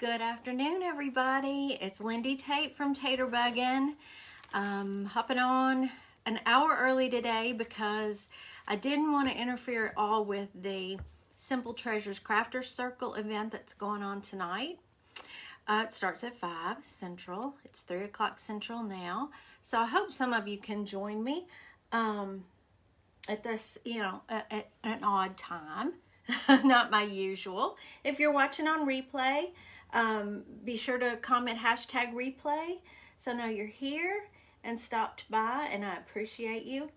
Good afternoon, everybody. It's Lindy Tate from Taterbuggin. Hopping on an hour early today because I didn't want to interfere at all with the Simple Treasures Crafters Circle event that's going on tonight. It starts at 5 Central. It's 3 o'clock Central now. So I hope some of you can join me at this, at an odd time. Not my usual. If you're watching on replay, be sure to comment #replay so I know you're here and stopped by, and I appreciate you.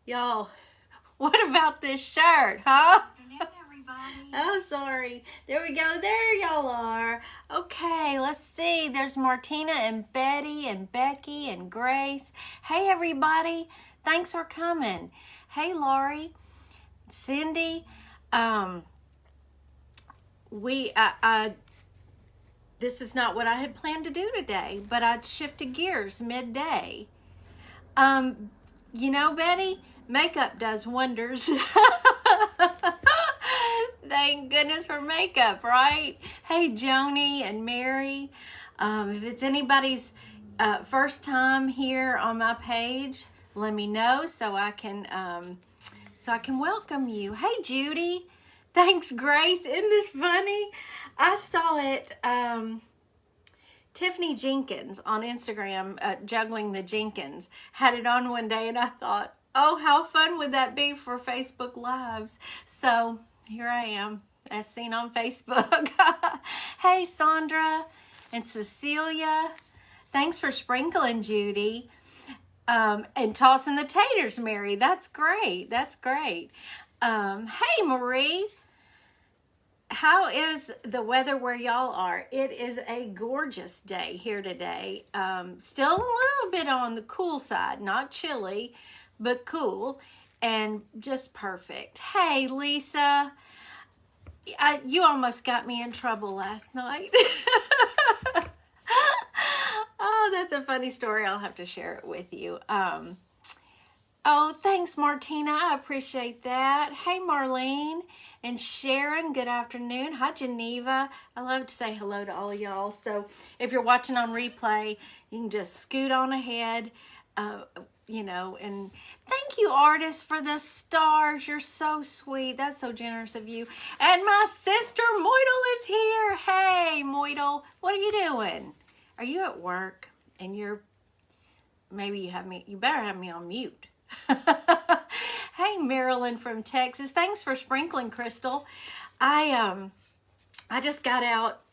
Y'all, what about this shirt, huh? Good afternoon, everybody. Oh, sorry. There we go. There y'all are. Okay, let's see. There's Martina and Betty and Becky and Grace. Hey, everybody. Thanks for coming. Hey, Laurie, Cindy. This is not what I had planned to do today, but I'd shifted gears midday. Betty, makeup does wonders. Thank goodness for makeup, right? Hey, Joni and Mary. If it's anybody's first time here on my page, let me know so I can welcome you. Hey, Judy. Thanks, Grace. Isn't this funny? I saw it. Tiffany Jenkins on Instagram, Juggling the Jenkins, had it on one day, and I thought, oh, how fun would that be for Facebook Lives? So here I am, as seen on Facebook. Hey, Sandra and Cecilia. Thanks for sprinkling, Judy. And tossing the taters, Mary. That's great. That's great. Hey, Marie. How is the weather where y'all are? It is a gorgeous day here today. Still a little bit on the cool side. Not chilly, but cool. And just perfect. Hey, Lisa. You almost got me in trouble last night. Oh, that's a funny story. I'll have to share it with you. Oh, thanks, Martina. I appreciate that. Hey, Marlene and Sharon. Good afternoon. Hi, Geneva. I love to say hello to all of y'all. So if you're watching on replay, you can just scoot on ahead, and thank you, artists, for the stars. You're so sweet. That's so generous of you. And my sister, Moidle, is here. Hey, Moidle, what are you doing? Are you at work? And maybe you better have me on mute. Hey, Marilyn from Texas. Thanks for sprinkling, Crystal. I just got out.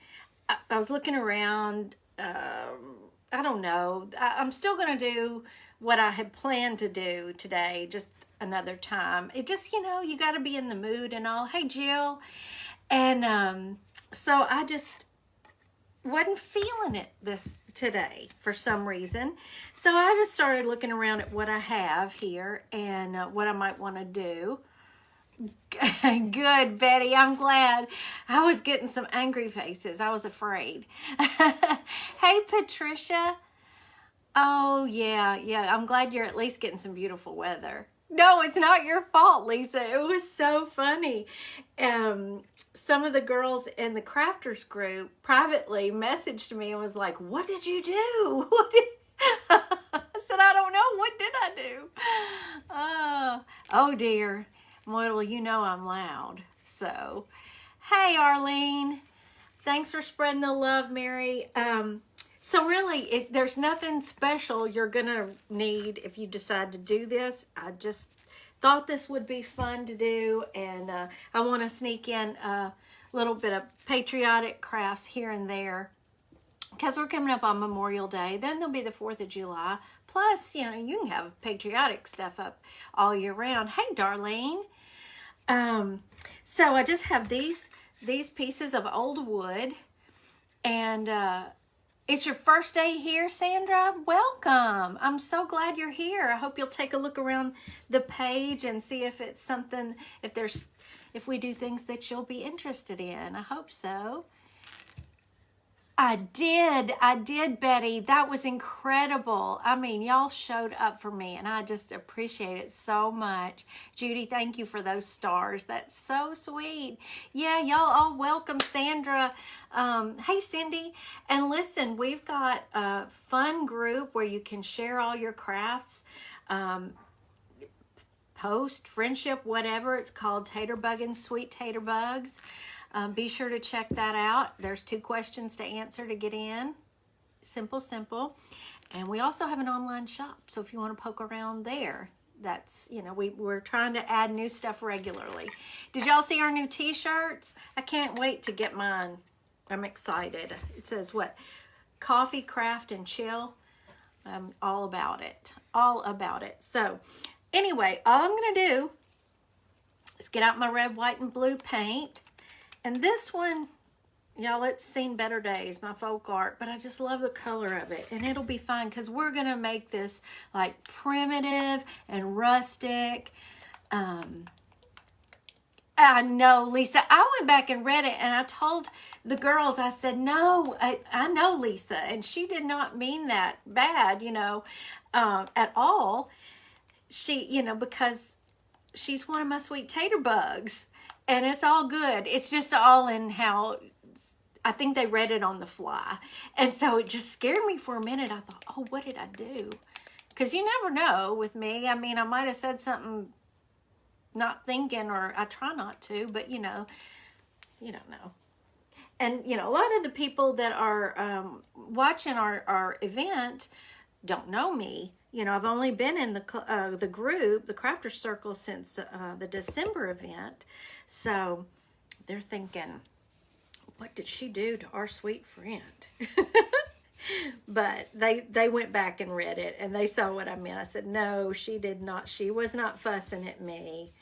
I was looking around. I don't know. I'm still going to do what I had planned to do today, just another time. It just, you got to be in the mood and all. Hey, Jill. And so I just wasn't feeling it today for some reason. So I just started looking around at what I have here and what I might want to do. Good, Betty. I'm glad. I was getting some angry faces. I was afraid. Hey, Patricia. Oh, yeah. I'm glad you're at least getting some beautiful weather. No, it's not your fault, Lisa. It was so funny. Some of the girls in the crafters group privately messaged me and was like, what did you do? I said, I don't know. What did I do? Oh, dear. Well, I'm loud. So, hey, Arlene. Thanks for spreading the love, Mary. So really, there's nothing special you're going to need if you decide to do this. I just thought this would be fun to do, and I want to sneak in a little bit of patriotic crafts here and there because we're coming up on Memorial Day. Then there'll be the 4th of July. Plus, you can have patriotic stuff up all year round. Hey, Darlene. So I just have these pieces of old wood, and it's your first day here, Sandra? Welcome. I'm so glad you're here. I hope you'll take a look around the page and see if it's something, if we do things that you'll be interested in. I hope so. I did, Betty. That was incredible. I mean, y'all showed up for me, and I just appreciate it so much. Judy, thank you for those stars. That's so sweet. Yeah, y'all all welcome Sandra. Hey, Cindy. And listen, we've got a fun group where you can share all your crafts. Post, friendship, whatever. It's called Taterbuggin Sweet Tater Bugs. Be sure to check that out. There's 2 questions to answer to get in. Simple, simple. And we also have an online shop. So if you want to poke around there, that's, you know, we're trying to add new stuff regularly. Did y'all see our new t-shirts? I can't wait to get mine. I'm excited. It says what? Coffee, craft, and chill. I'm all about it. All about it. So anyway, all I'm going to do is get out my red, white, and blue paint. And this one, y'all, it's seen better days, my folk art, but I just love the color of it. And it'll be fine because we're going to make this like primitive and rustic. I know, Lisa. I went back and read it, and I told the girls, I said, no, I know Lisa. And she did not mean that bad, you know, at all. She, you know, because she's one of my sweet tater bugs. And it's all good. It's just all in how, I think they read it on the fly. And so it just scared me for a minute. I thought, oh, what did I do? Because you never know with me. I mean, I might have said something not thinking, or I try not to, but you know, you don't know. And, you know, a lot of the people that are watching our event don't know me. You know, I've only been in the group, the Crafter Circle, since the December event. So they're thinking, what did she do to our sweet friend? But they went back and read it, and they saw what I meant. I said, no, she did not. She was not fussing at me.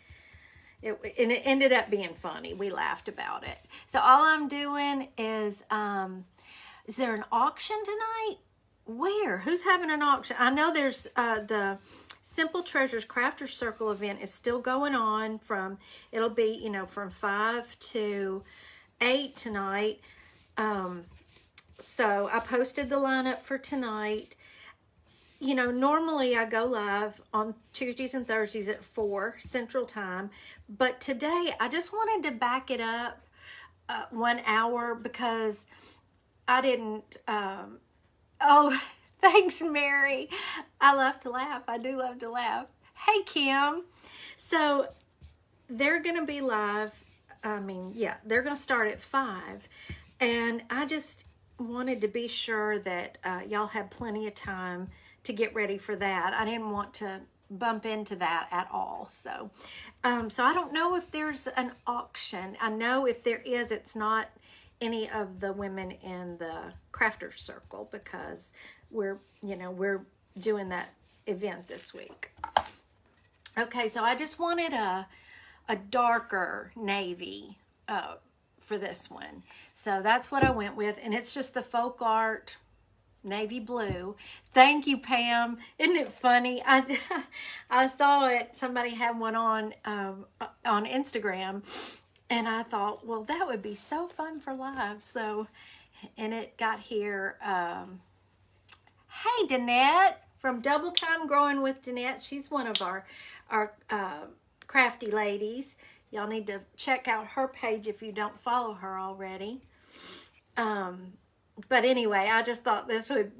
And it ended up being funny. We laughed about it. So all I'm doing is there an auction tonight? Where? Who's having an auction? I know there's the Simple Treasures Crafter Circle event is still going on it'll be, you know, from 5 to 8 tonight. So I posted the lineup for tonight. You know, normally I go live on Tuesdays and Thursdays at 4 Central Time. But today I just wanted to back it up 1 hour because I didn't... Oh, thanks, Mary. I love to laugh. I do love to laugh. Hey, Kim. So they're going to be live. I mean, yeah, they're going to start at 5. And I just wanted to be sure that y'all had plenty of time to get ready for that. I didn't want to bump into that at all. So I don't know if there's an auction. I know if there is, it's not any of the women in the Crafter Circle because we're doing that event this week. Okay, so I just wanted a darker navy for this one. So that's what I went with, and it's just the folk art navy blue. Thank you, Pam. Isn't it funny? I saw it. Somebody had one on Instagram. And I thought, well, that would be so fun for live. So, and it got here. Hey, Danette from Double Time Growing with Danette. She's one of our crafty ladies. Y'all need to check out her page if you don't follow her already. But anyway, I just thought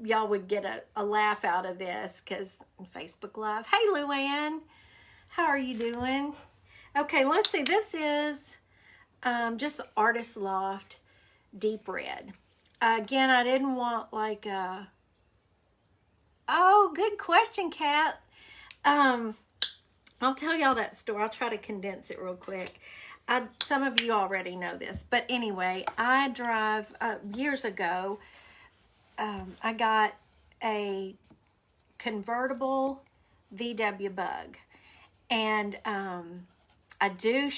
y'all would get a laugh out of this because Facebook Live. Hey, Luann, how are you doing? Okay, let's see. This is just Artist Loft Deep Red. Again, I didn't want like a... Oh, good question, Kat. I'll tell y'all that story. I'll try to condense it real quick. Some of you already know this, but anyway, I drive, years ago, I got a convertible VW Bug, and I do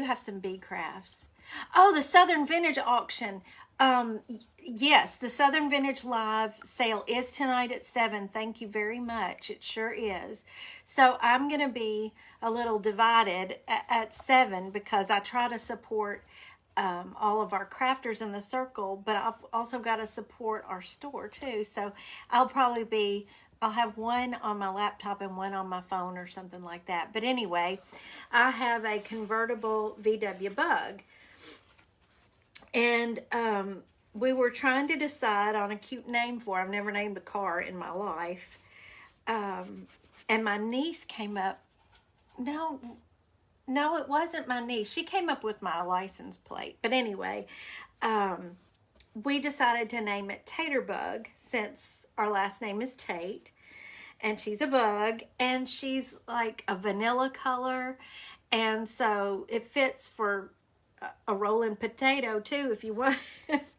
have some bead crafts. Oh, the Southern Vintage auction. Yes, the Southern Vintage Live sale is tonight at 7. Thank you very much. It sure is. So I'm going to be a little divided at 7 because I try to support all of our crafters in the circle, but I've also got to support our store too. So I'll have one on my laptop and one on my phone or something like that. But anyway, I have a convertible VW Bug. And we were trying to decide on a cute name for it. I've never named a car in my life. And my niece came up. No, it wasn't my niece. She came up with my license plate. But anyway, we decided to name it Taterbug since our last name is Tate. And she's a bug. And she's like a vanilla color. And so it fits for a rolling potato too, if you want.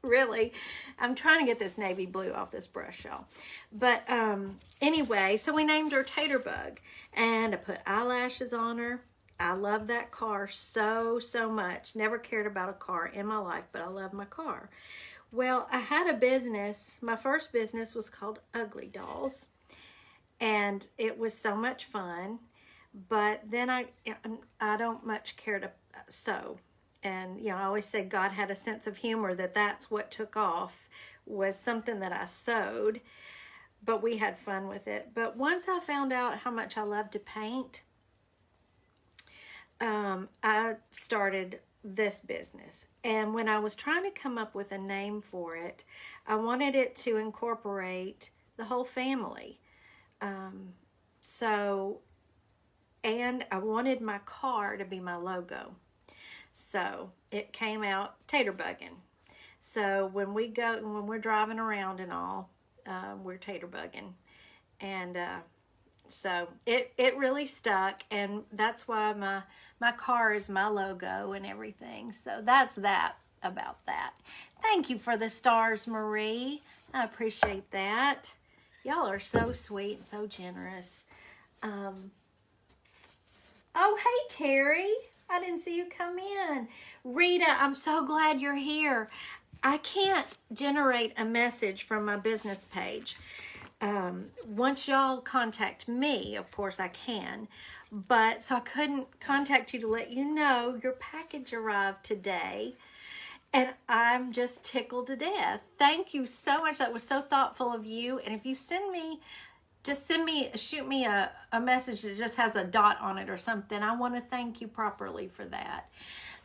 Really, I'm trying to get this navy blue off this brush, y'all. But anyway, so we named her Taterbug. And I put eyelashes on her. I love that car so much. Never cared about a car in my life, but I love my car. Well, I had a business. My first business was called Ugly Dolls, and it was so much fun. But then I don't much care to sew, and I always say God had a sense of humor that's what took off, was something that I sewed. But we had fun with it. But once I found out how much I love to paint, I started this business. And when I was trying to come up with a name for it, I wanted it to incorporate the whole family. And I wanted my car to be my logo. So it came out Taterbuggin. So when we're driving around and all, we're Taterbuggin. And so it really stuck, and that's why my car is my logo and everything. So that's that about that. Thank you for the stars, Marie. I appreciate that. Y'all are so sweet and so generous. Oh, hey, Terry. I didn't see you come in. Rita, I'm so glad you're here. I can't generate a message from my business page. Once y'all contact me, of course I can, but so I couldn't contact you to let you know your package arrived today, and I'm just tickled to death. Thank you so much. That was so thoughtful of you. And if you shoot me a message that just has a dot on it or something, I want to thank you properly for that.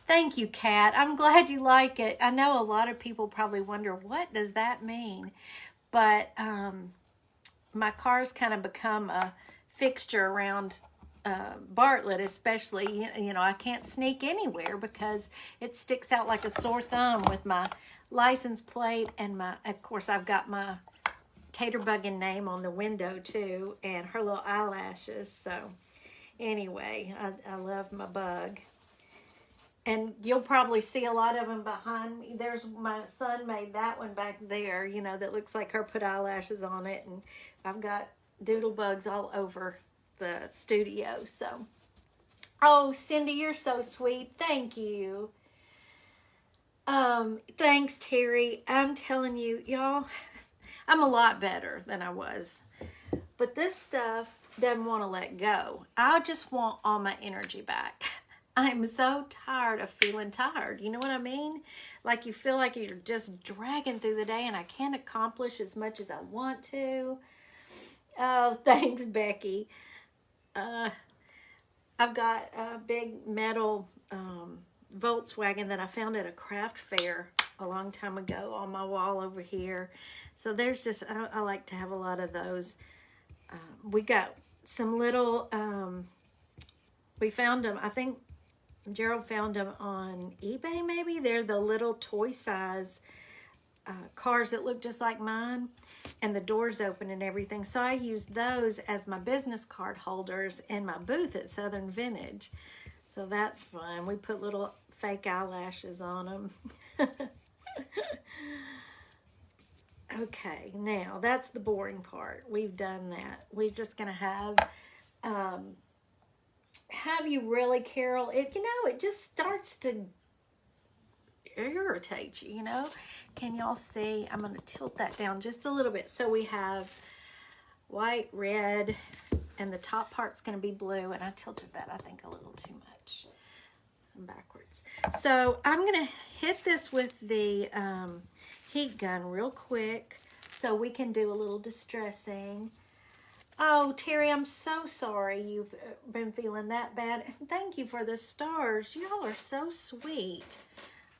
Thank you, Kat. I'm glad you like it. I know a lot of people probably wonder, what does that mean? But my car's kind of become a fixture around Bartlett, especially. I can't sneak anywhere because it sticks out like a sore thumb with my license plate, and of course I've got my Taterbuggin name on the window too, and her little eyelashes. So anyway, I love my bug. And you'll probably see a lot of them behind me. There's my son made that one back there, that looks like her, put eyelashes on it. And I've got doodle bugs all over the studio. So, oh, Cindy, you're so sweet. Thank you. Thanks, Terry. I'm telling you, y'all, I'm a lot better than I was. But this stuff doesn't want to let go. I just want all my energy back. I'm so tired of feeling tired. You know what I mean? Like you feel like you're just dragging through the day and I can't accomplish as much as I want to. Oh, thanks, Becky. I've got a big metal Volkswagen that I found at a craft fair a long time ago on my wall over here. So there's just, I like to have a lot of those. We got some little, we found them, I think, Gerald found them on eBay, maybe. They're the little toy size cars that look just like mine, and the doors open and everything. So I use those as my business card holders in my booth at Southern Vintage. So that's fun. We put little fake eyelashes on them. Okay, now that's the boring part. We've done that. We're just going to have you really, Carol. It just starts to irritate you, Can y'all see? I'm going to tilt that down just a little bit. So we have white, red, and the top part's going to be blue, and I tilted that, I think, a little too much. Backwards. minutes. So I'm going to hit this with the heat gun real quick so we can do a little distressing. Oh, Terry, I'm so sorry you've been feeling that bad. Thank you for the stars. Y'all are so sweet.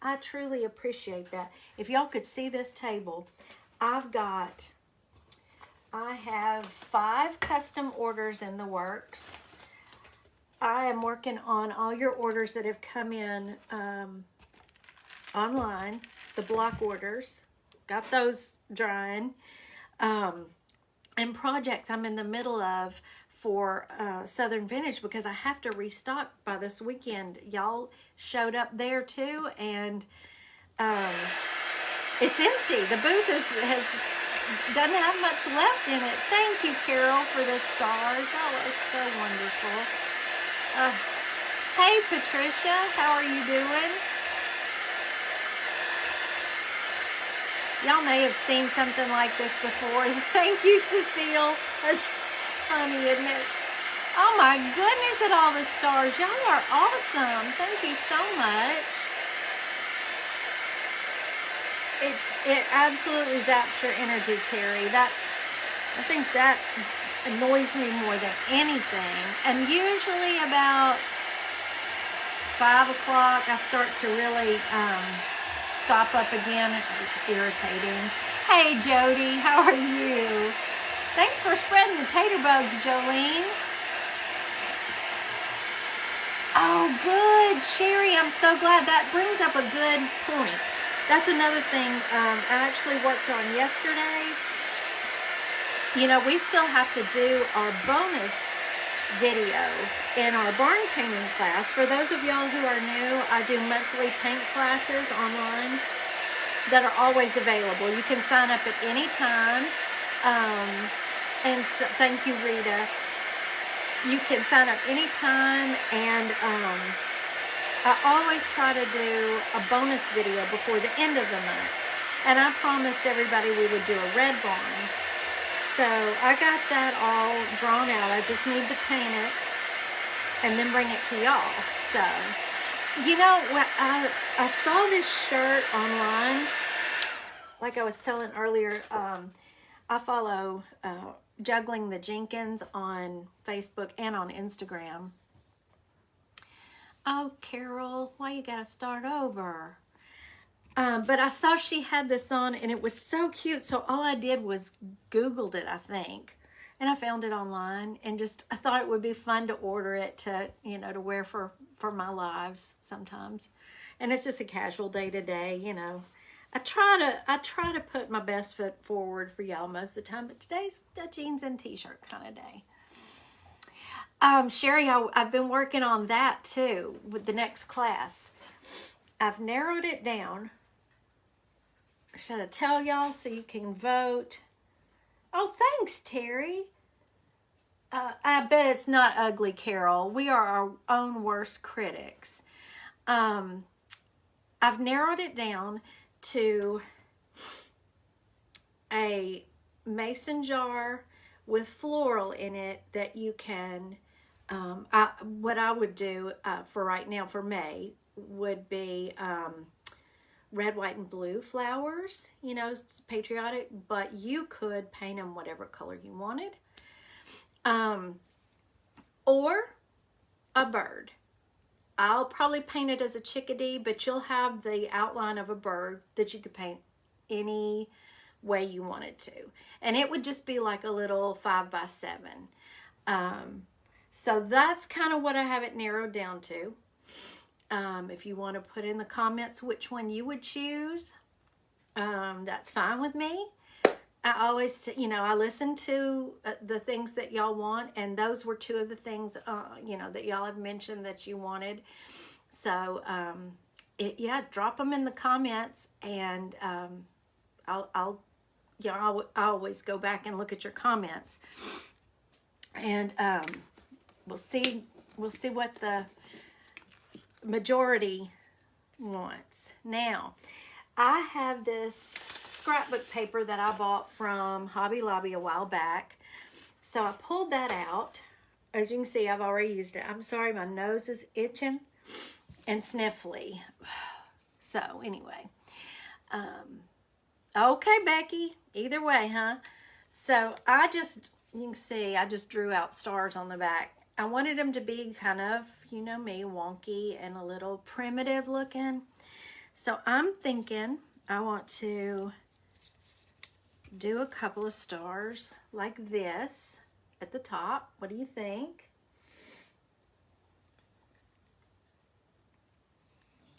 I truly appreciate that. If y'all could see this table, I have 5 custom orders in the works. I am working on all your orders that have come in online, the block orders. Got those drying. And projects I'm in the middle of for Southern Vintage because I have to restock by this weekend. Y'all showed up there too, and it's empty. The booth doesn't have much left in it. Thank you, Carol, for the stars. Y'all are so wonderful. Hey, Patricia, how are you doing? Y'all may have seen something like this before. Thank you, Cecile. That's funny, isn't it? Oh my goodness at all the stars. Y'all are awesome. Thank you so much. It absolutely zaps your energy, Terry. I think that annoys me more than anything. And usually about 5 o'clock, I start to really stop up again. It's irritating. Hey, Jody, how are you? Thanks for spreading the tater bugs, Jolene. Oh, good, Sherry. I'm so glad. That brings up a good point. That's another thing I actually worked on yesterday. You know, we still have to do our bonus video in our barn painting class. For those of y'all who are new, I do monthly paint classes online that are always available. You can sign up at any time. And so, thank you, Rita. You can sign up anytime, and I always try to do a bonus video before the end of the month. And I promised everybody we would do a red barn. So I got that all drawn out. I just need to paint it and then bring it to y'all. So, you know, I saw this shirt online. Like I was telling earlier, I follow Juggling the Jenkins on Facebook and on Instagram. Oh, Carol, why you gotta start over? But I saw she had this on, and it was so cute. So all I did was Googled it, I think, and I found it online. And just I thought it would be fun to order it to to wear for my lives sometimes. And it's just a casual day to day. I try to put my best foot forward for y'all most of the time. But today's a jeans and t-shirt kind of day. Sherry, I've been working on that too with the next class. I've narrowed it down. Should I tell y'all so you can vote? Oh, thanks, Terry. I bet it's not ugly, Carol. We are our own worst critics. I've narrowed it down to a mason jar with floral in it that you can, what I would do for right now for May would be red, white, and blue flowers, patriotic, but you could paint them whatever color you wanted. Or a bird. I'll probably paint it as a chickadee, but you'll have the outline of a bird that you could paint any way you wanted to. And it would just be like a little 5x7. So that's kind of what I have it narrowed down to. If you want to put in the comments which one you would choose, that's fine with me. I always, I listen to the things that y'all want, and those were 2 of the things, that y'all have mentioned that you wanted. So, drop them in the comments, and I'll always go back and look at your comments, and we'll see what the majority wants. Now, I have this scrapbook paper that I bought from Hobby Lobby a while back. So I pulled that out. As you can see, I've already used it. I'm sorry, my nose is itching. and sniffly. So anyway, okay, Becky, either way, huh? So you can see, I just drew out stars on the back. I wanted them to be kind of, you know me, wonky and a little primitive looking. So I'm thinking I want to do a couple of stars like this at the top. What do you think?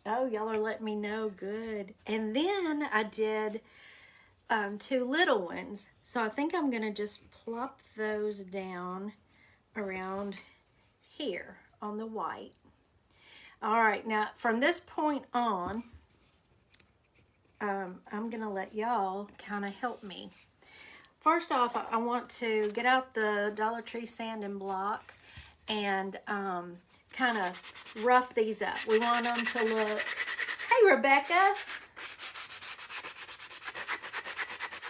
Oh, y'all are letting me know. Good. And then I did two little ones. So I think I'm going to just plop those down around here on the white. All right, now from this point on, I'm going to let y'all kind of help me. First off, I want to get out the Dollar Tree sand and block and kind of rough these up. We want them to look, hey Rebecca.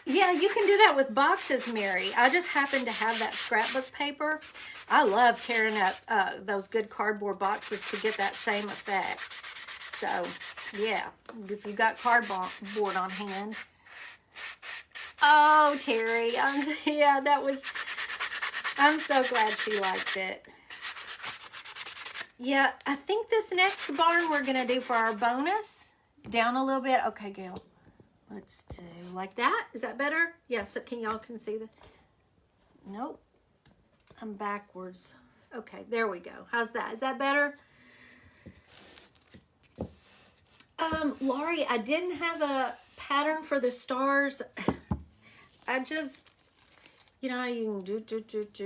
Yeah, you can do that with boxes, Mary. I just happen to have that scrapbook paper. I love tearing up those good cardboard boxes to get that same effect. So, yeah, if you got cardboard on hand. Oh, Terry, yeah, I'm so glad she liked it. Yeah, I think this next barn we're going to do for our bonus. Down a little bit. Okay, Gail. Let's do like that. Is that better? Yeah, so y'all can see that? Nope. I'm backwards. Okay, there we go. How's that? Is that better? Laurie, I didn't have a pattern for the stars. I just, you know, you can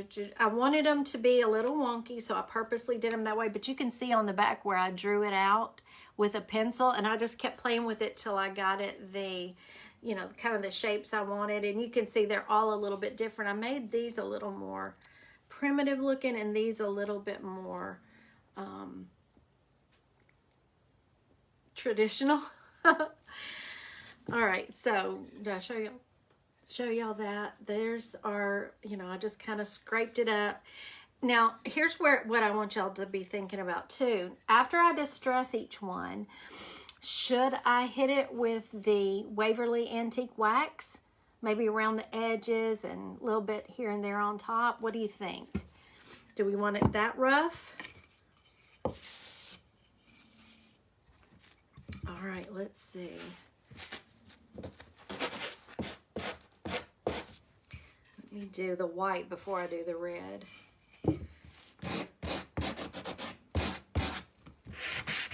do. I wanted them to be a little wonky, so I purposely did them that way. But you can see on the back where I drew it out with a pencil, and I just kept playing with it till I got it you know, kind of the shapes I wanted. And you can see they're all a little bit different. I made these a little more primitive looking and these a little bit more traditional. All right, so did I show y'all that? There's our, you know, I just kind of scraped it up. Now, here's what I want y'all to be thinking about too. After I distress each one, should I hit it with the Waverly Antique Wax? Maybe around the edges and a little bit here and there on top. What do you think? Do we want it that rough? All right, let's see. Let me do the white before I do the red.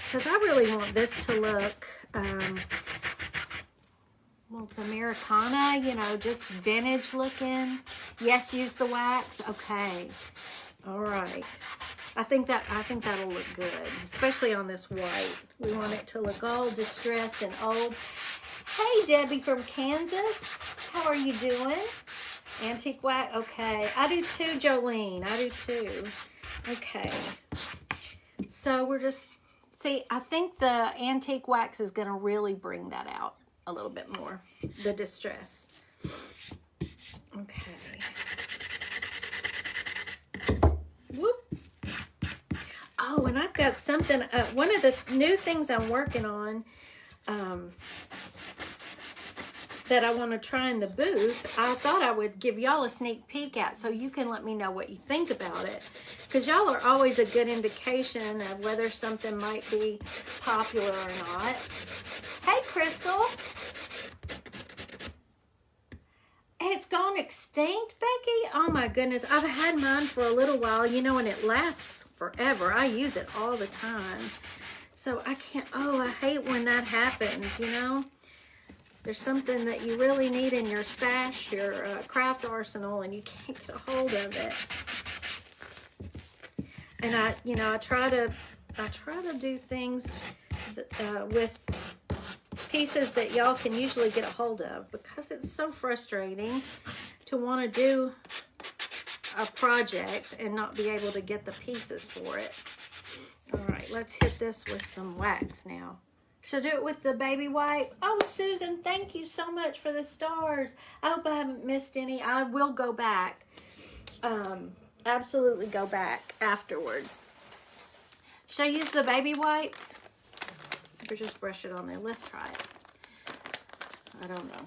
Because I really want this to look, well, it's Americana, you know, just vintage looking. Yes, use the wax. Okay. All right. I think that'll look good, especially on this white. We want it to look all distressed and old. Hey, Debbie from Kansas. How are you doing? Antique wax. Okay. I do too, Jolene. I do too. Okay. So we're just, see, I think the antique wax is going to really bring that out a little bit more, the distress. Okay. Whoop. Oh, and I've got something, one of the new things I'm working on that I want to try in the booth, I thought I would give y'all a sneak peek at so you can let me know what you think about it. Because y'all are always a good indication of whether something might be popular or not. Hey, Crystal. It's gone extinct, Becky? Oh my goodness. I've had mine for a little while, you know, and it lasts forever. I use it all the time. So I can't, oh, I hate when that happens, you know. There's something that you really need in your stash, your craft arsenal, and you can't get a hold of it. And I try to do things with pieces that y'all can usually get a hold of, because it's so frustrating to want to do a project and not be able to get the pieces for it. All right, let's hit this with some wax now. Should I do it with the baby white? Oh, Susan, thank you so much for the stars. I hope I haven't missed any. I will go back. Absolutely go back afterwards. Should I use the baby white? or just brush it on there. Let's try it. I don't know.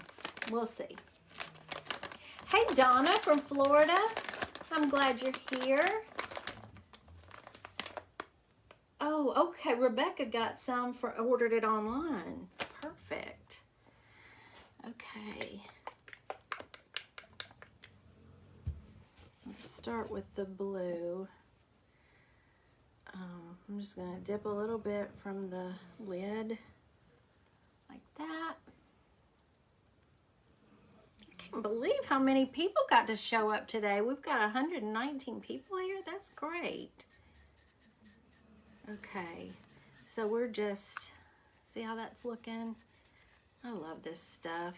We'll see. Hey, Donna from Florida. I'm glad you're here. Oh, okay. Rebecca got some ordered it online. Perfect. Okay. Let's start with the blue. I'm just going to dip a little bit from the lid like that. I can't believe how many people got to show up today. We've got 119 people here. That's great. Okay, so we're just, see how that's looking? I love this stuff.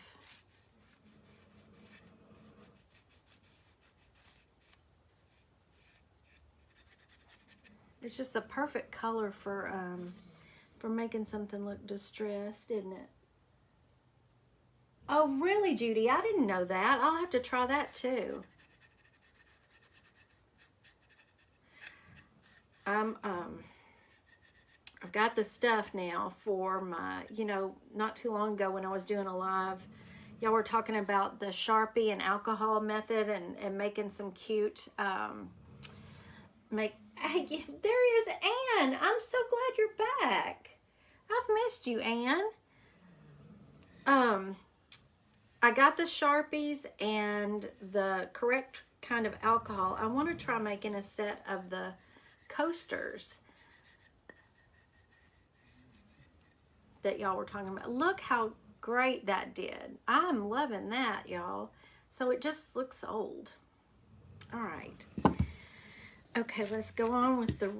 It's just the perfect color for making something look distressed, isn't it? Oh, really, Judy? I didn't know that. I'll have to try that too. I've got the stuff now for my, you know, not too long ago when I was doing a live, y'all were talking about the Sharpie and alcohol method and making some cute, hey, there is Anne. I'm so glad you're back. I've missed you, Anne. I got the Sharpies and the correct kind of alcohol. I want to try making a set of the coasters that y'all were talking about. Look how great that did. I'm loving that, y'all. So it just looks old. All right. Okay, let's go on with the,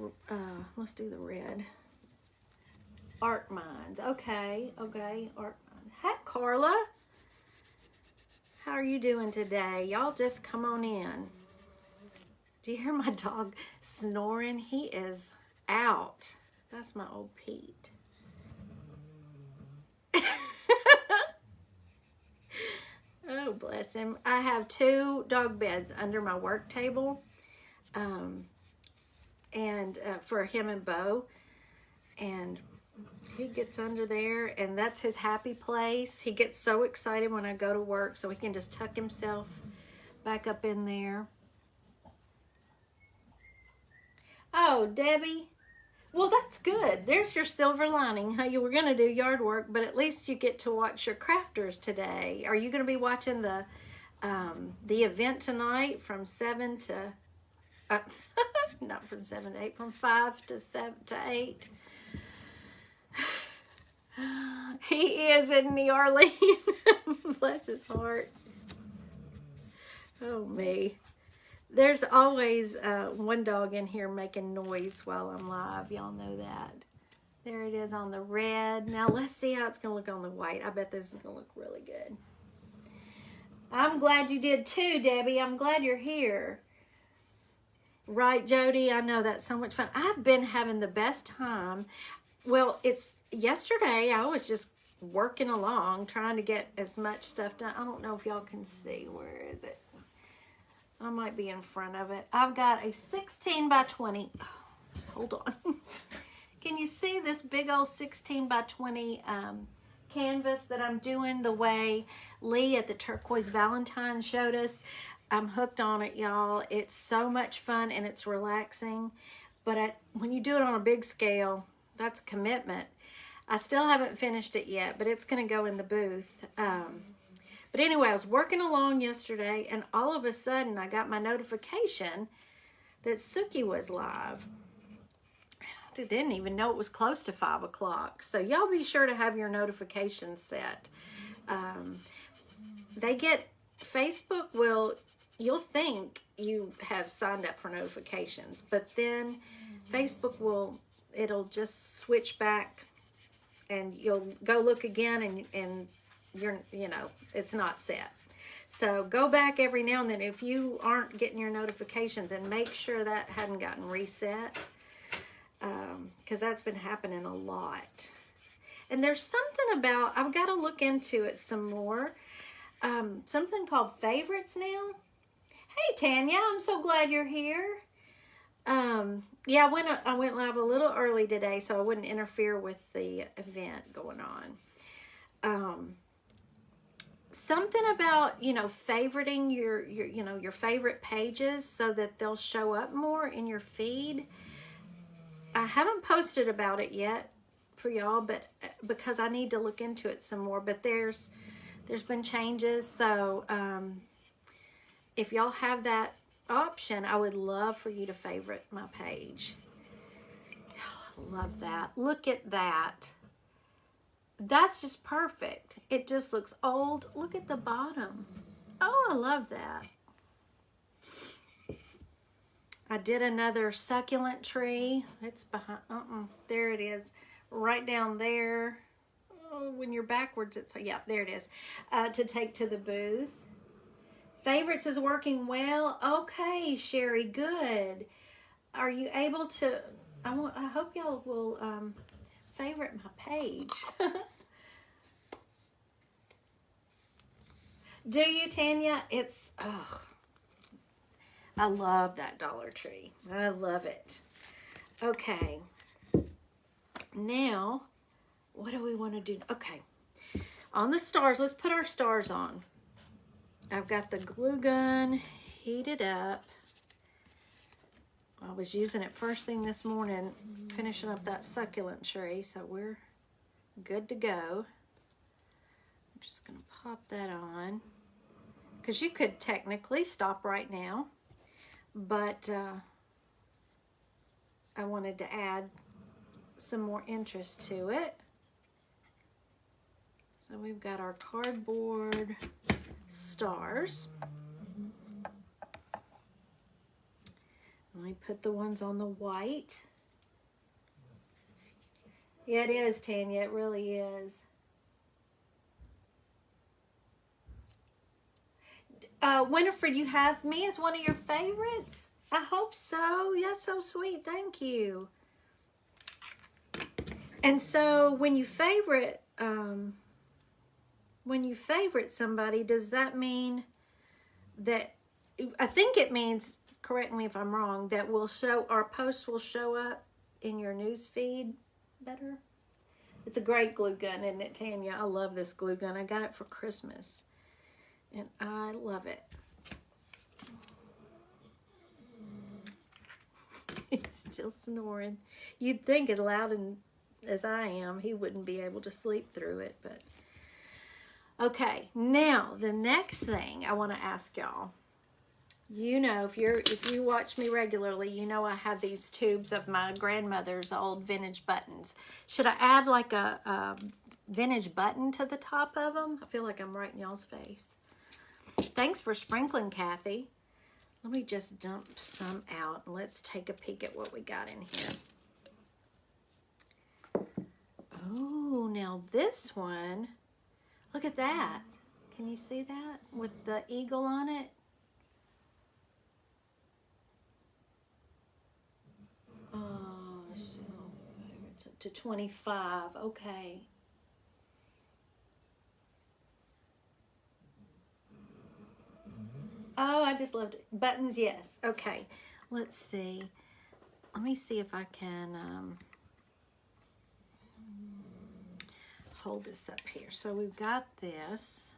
let's do the red. Art Minds. Okay, art minds. Hi, Carla. How are you doing today? Y'all just come on in. Do you hear my dog snoring? He is out. That's my old Pete. Oh, bless him. I have 2 dog beds under my work table, for him and Bo, and he gets under there, and that's his happy place. He gets so excited when I go to work, so he can just tuck himself back up in there. Oh, Debbie. Well, that's good. There's your silver lining. How you were going to do yard work, but at least you get to watch your crafters today. Are you going to be watching the event tonight from 7 to, not from 7 to 8, from 5 to 7 to 8? He is, isn't he, Arlene? Bless his heart. Oh, me. There's always one dog in here making noise while I'm live. Y'all know that. There it is on the red. Now let's see how it's going to look on the white. I bet this is going to look really good. I'm glad you did too, Debbie. I'm glad you're here. Right, Jody? I know that's so much fun. I've been having the best time. Well, it's yesterday. I was just working along, trying to get as much stuff done. I don't know if y'all can see. Where is it? I might be in front of it. I've got a 16 by 20. Oh, hold on. Can you see this big old 16 by 20 canvas that I'm doing the way Lee at the Turquoise Valentine showed us? I'm hooked on it, y'all. It's so much fun and it's relaxing. But when you do it on a big scale, that's a commitment. I still haven't finished it yet, but it's going to go in the booth. But anyway, I was working along yesterday, and all of a sudden, I got my notification that Suki was live. I didn't even know it was close to 5 o'clock. So y'all be sure to have your notifications set. Facebook you'll think you have signed up for notifications, but then Facebook it'll just switch back, and you'll go look again, and it's not set. So go back every now and then if you aren't getting your notifications, and make sure that hadn't gotten reset, because that's been happening a lot. And there's something about, I've got to look into it some more, something called favorites now. Hey, Tanya, I'm so glad you're here. Yeah, I went live a little early today, so I wouldn't interfere with the event going on. Something about, favoriting your favorite pages so that they'll show up more in your feed. I haven't posted about it yet for y'all, but because I need to look into it some more. But there's been changes, so if y'all have that option, I would love for you to favorite my page. Oh, love that. Look at that. That's just perfect. It just looks old. Look at the bottom. Oh, I love that. I did another succulent tree. It's behind, there it is. Right down there. Oh, when you're backwards, it's, yeah, there it is. To take to the booth. Favorites is working well. Okay, Sherry, good. Are you able to, I hope y'all will favorite my page. Do you, Tanya? It's, I love that Dollar Tree. I love it. Okay. Now, what do we want to do? Okay. On the stars, let's put our stars on. I've got the glue gun heated up. I was using it first thing this morning, finishing up that succulent tree, so we're good to go. I'm just going to pop that on, because you could technically stop right now, but I wanted to add some more interest to it. So we've got our cardboard stars. Let me put the ones on the white. Yeah, it is, Tanya. It really is. Winifred, you have me as one of your favorites? I hope so. That's so sweet. Thank you. And so when you favorite somebody, does that mean that, I think it means, correct me if I'm wrong, that our posts will show up in your news feed better? It's a great glue gun, isn't it, Tanya? I love this glue gun. I got it for Christmas, and I love it. He's still snoring. You'd think as loud as I am, he wouldn't be able to sleep through it, but okay. Now, the next thing I want to ask y'all, if you watch me regularly, you know I have these tubes of my grandmother's old vintage buttons. Should I add like a vintage button to the top of them? I feel like I'm right in y'all's face. Thanks for sprinkling, Kathy. Let me just dump some out and let's take a peek at what we got in here. Oh, now this one, look at that. Can you see that with the eagle on it? Oh, to 25. Okay. Oh, I just loved it. Buttons, yes. Okay. Let's see. Let me see if I can hold this up here. So we've got this.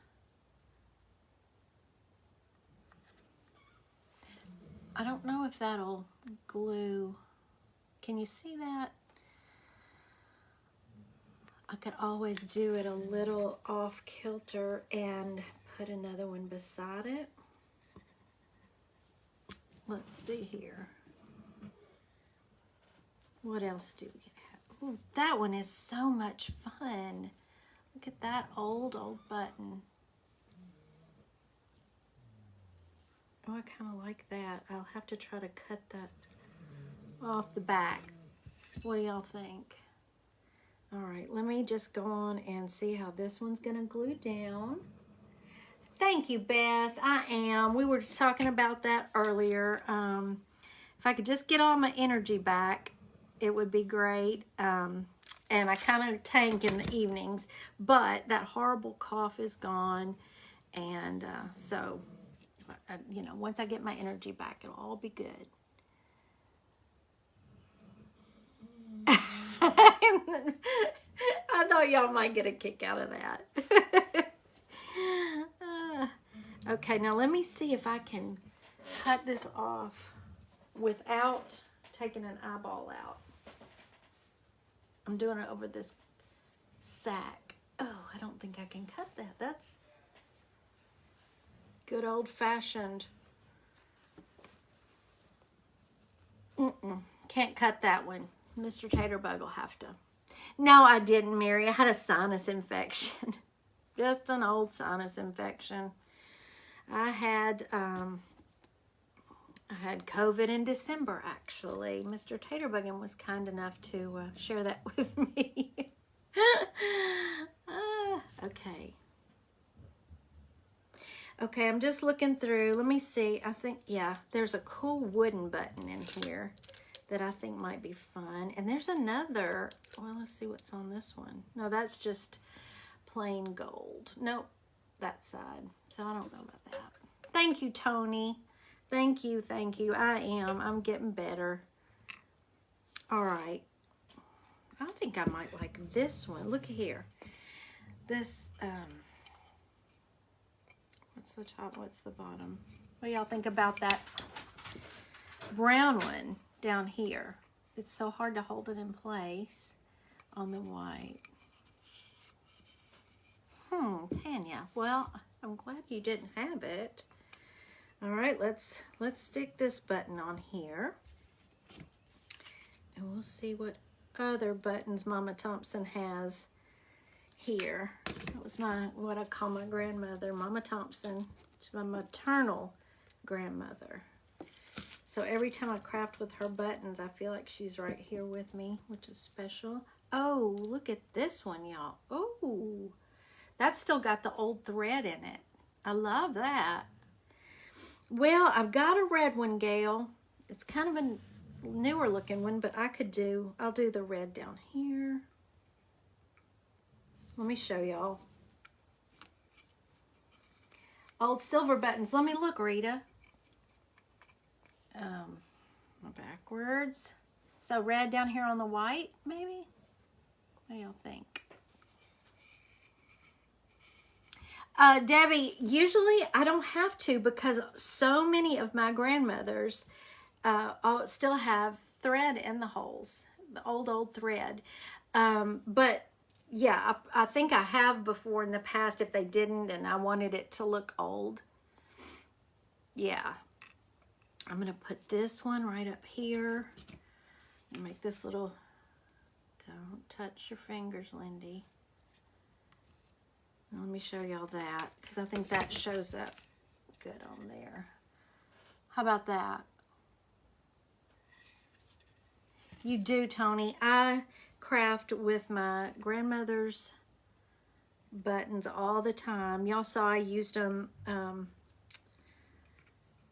I don't know if that'll glue. Can you see that? I could always do it a little off kilter and put another one beside it. Let's see here. What else do we have? Ooh, that one is so much fun. Look at that old button. Oh, I kind of like that. I'll have to try to cut that off the back. What do y'all think? All right, let me just go on and see how this one's gonna glue down. Thank you, Beth. I am. We were just talking about that earlier. If I could just get all my energy back, it would be great. And I kind of tank in the evenings, but that horrible cough is gone. And so, once I get my energy back, it'll all be good. I thought y'all might get a kick out of that. Okay, now let me see if I can cut this off without taking an eyeball out. I'm doing it over this sack. Oh, I don't think I can cut that. That's good old-fashioned. Can't cut that one. Mr. Taterbug will have to. No, I didn't, Mary. I had a sinus infection. Just an old sinus infection. I had COVID in December, actually. Mr. Taterbuggin was kind enough to share that with me. Okay. Okay, I'm just looking through. Let me see. I think, yeah, there's a cool wooden button in here that I think might be fun. And there's another. Well, let's see what's on this one. No, that's just plain gold. Nope, that side. So I don't know about that. Thank you, Tony. Thank you, thank you. I'm getting better. All right. I think I might like this one. Look here. This, what's the top? What's the bottom? What do y'all think about that brown one down here? It's so hard to hold it in place on the white. Tanya. Well, I'm glad you didn't have it. All right, let's stick this button on here. And we'll see what other buttons Mama Thompson has here. That was what I call my grandmother, Mama Thompson. She's my maternal grandmother. So every time I craft with her buttons, I feel like she's right here with me, which is special. Oh, look at this one, y'all. Oh, that's still got the old thread in it. I love that. Well, I've got a red one, Gail. It's kind of a newer looking one, but I'll do the red down here. Let me show y'all. Old silver buttons. Let me look, Rita. Backwards. So red down here on the white, maybe? What do y'all think? Debbie, usually I don't have to because so many of my grandmothers still have thread in the holes, the old thread. But yeah, I think I have before in the past if they didn't and I wanted it to look old. Yeah. I'm going to put this one right up here. Make this little, don't touch your fingers, Lindy. Let me show y'all that because I think that shows up good on there. How about that? You do, Tony. I craft with my grandmother's buttons all the time. Y'all saw I used them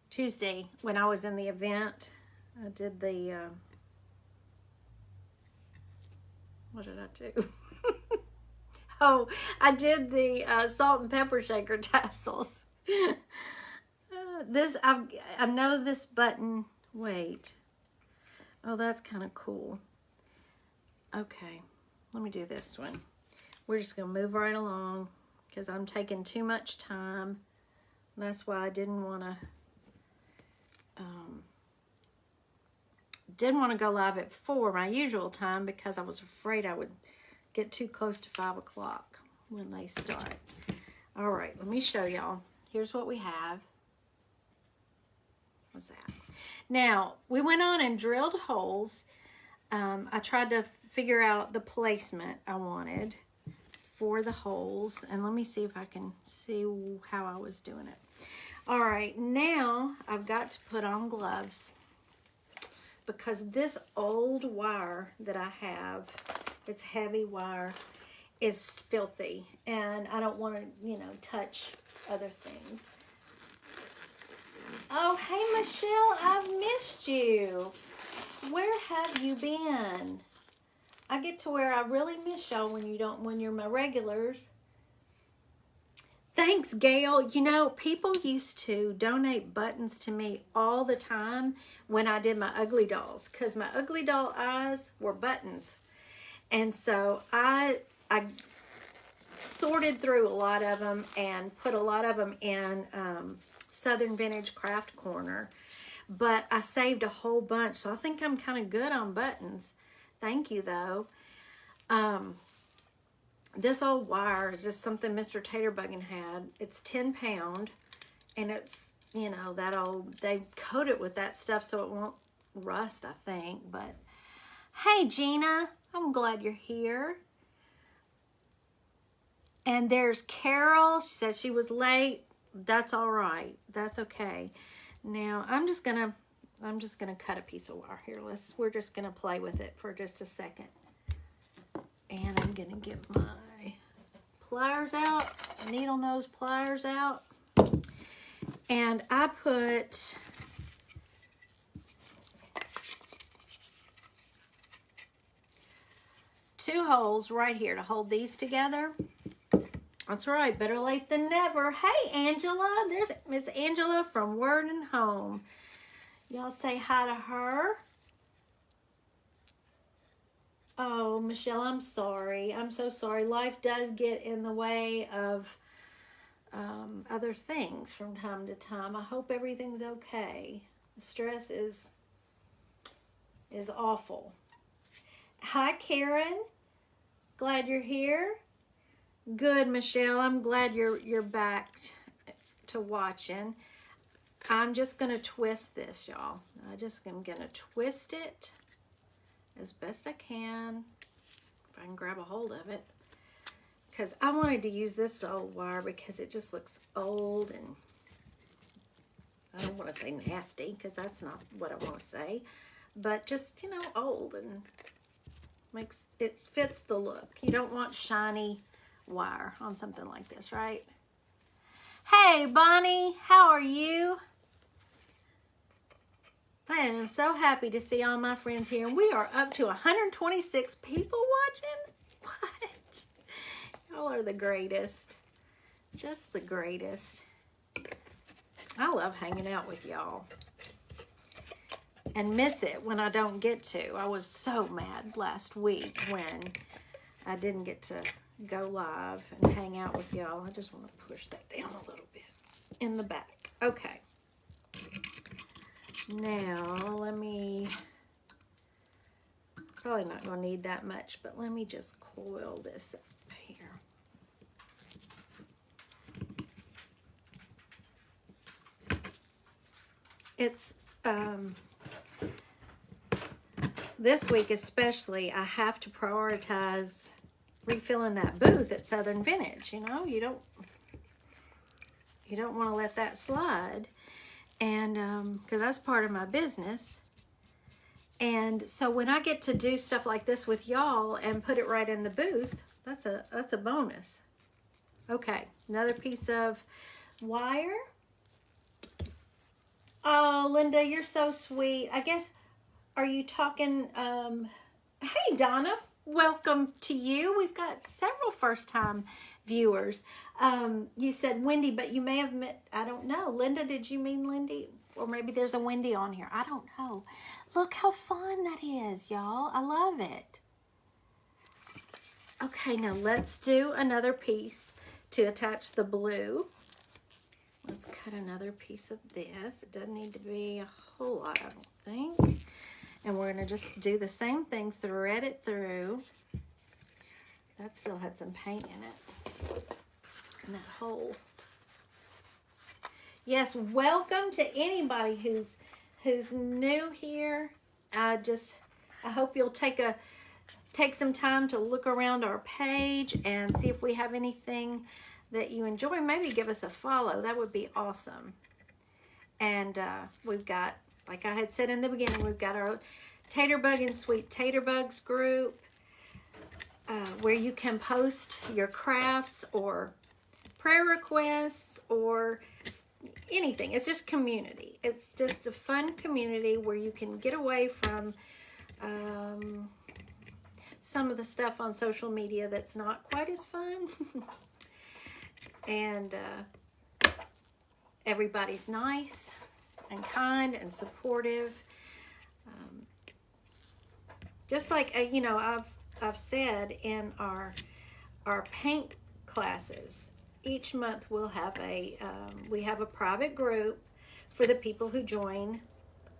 Tuesday when I was in the event. I did the, what did I do? Oh, I did the salt and pepper shaker tassels. I know this button. Wait. Oh, that's kind of cool. Okay, let me do this one. We're just going to move right along because I'm taking too much time. That's why I didn't want to go live at 4, my usual time, because I was afraid I would get too close to 5 o'clock when they start. All right, let me show y'all. Here's what we have. What's that? Now, we went on and drilled holes. I tried to figure out the placement I wanted for the holes. And let me see if I can see how I was doing it. All right, now I've got to put on gloves because this old wire that I have, it's heavy wire, is filthy. And I don't want to, touch other things. Oh, hey, Michelle, I've missed you. Where have you been? I get to where I really miss y'all when you're my regulars. Thanks, Gail. People used to donate buttons to me all the time when I did my ugly dolls because my ugly doll eyes were buttons. And so I sorted through a lot of them and put a lot of them in Southern Vintage Craft Corner. But I saved a whole bunch, so I think I'm kind of good on buttons. Thank you, though. This old wire is just something Mr. Taterbuggin had. It's 10 pound, and it's, you know, that old, they coat it with that stuff so it won't rust, I think. But hey, Gina, I'm glad you're here. And there's Carol. She said she was late. That's all right. That's okay. Now I'm just gonna cut a piece of wire here. We're just gonna play with it for just a second. And I'm gonna get my pliers out, needle nose pliers out. And I put two holes right here to hold these together. That's right, better late than never. Hey, Angela, there's Miss Angela from Word and Home. Y'all say hi to her. Oh, Michelle, I'm sorry. I'm so sorry. Life does get in the way of other things from time to time. I hope everything's okay. The stress is awful. Hi, Karen. Glad you're here. Good, Michelle. I'm glad you're back to watching. I'm just going to twist this, y'all. I'm going to twist it as best I can, if I can grab a hold of it. Because I wanted to use this old wire because it just looks old and I don't want to say nasty because that's not what I want to say. But just, you know, old and it fits the look. You don't want shiny wire on something like this, right? Hey, Bonnie, how are you? I am so happy to see all my friends here. And we are up to 126 people watching. What? Y'all are the greatest. Just the greatest. I love hanging out with y'all. And miss it when I don't get to. I was so mad last week when I didn't get to go live and hang out with y'all. I just want to push that down a little bit in the back. Okay. Now, probably not going to need that much, but let me just coil this up here. It's, this week especially, I have to prioritize refilling that booth at Southern Vintage. You know, you don't want to let that slide. And because that's part of my business. And so when I get to do stuff like this with y'all and put it right in the booth, that's a bonus. Okay, another piece of wire. Oh, Linda, you're so sweet. I guess, are you talking, hey, Donna, welcome to you. We've got several first-time viewers. You said Wendy, but you may have met, I don't know. Linda, did you mean Lindy? Or maybe there's a Wendy on here. I don't know. Look how fun that is, y'all. I love it. Okay, now let's do another piece to attach the blue. Let's cut another piece of this. It doesn't need to be a whole lot, I don't think. And we're going to just do the same thing, thread it through. That still had some paint in it. And that hole. Yes, welcome to anybody who's new here. I hope you'll take some time to look around our page and see if we have anything that you enjoy. Maybe give us a follow. That would be awesome. And we've got, like I had said in the beginning, we've got our Taterbuggin Sweet Taterbugs group where you can post your crafts or prayer requests or anything. It's just community. It's just a fun community where you can get away from some of the stuff on social media that's not quite as fun. And everybody's nice and kind and supportive. Just like, you know, I've said in our paint classes, each month we'll have we have a private group for the people who join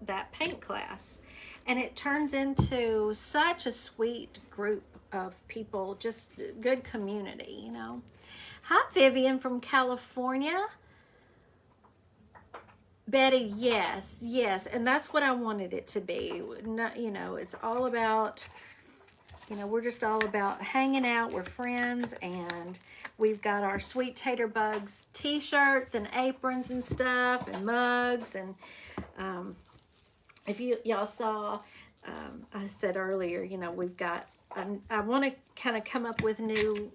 that paint class, and it turns into such a sweet group of people, just good community, you know. Hi, Vivian from California. Betty, yes, and that's what I wanted it to be. Not, you know, it's all about, you know, we're just all about hanging out. We're friends, and we've got our Sweet Taterbugs t-shirts and aprons and stuff and mugs. And if y'all saw, I said earlier, you know, we've got, I want to kind of come up with new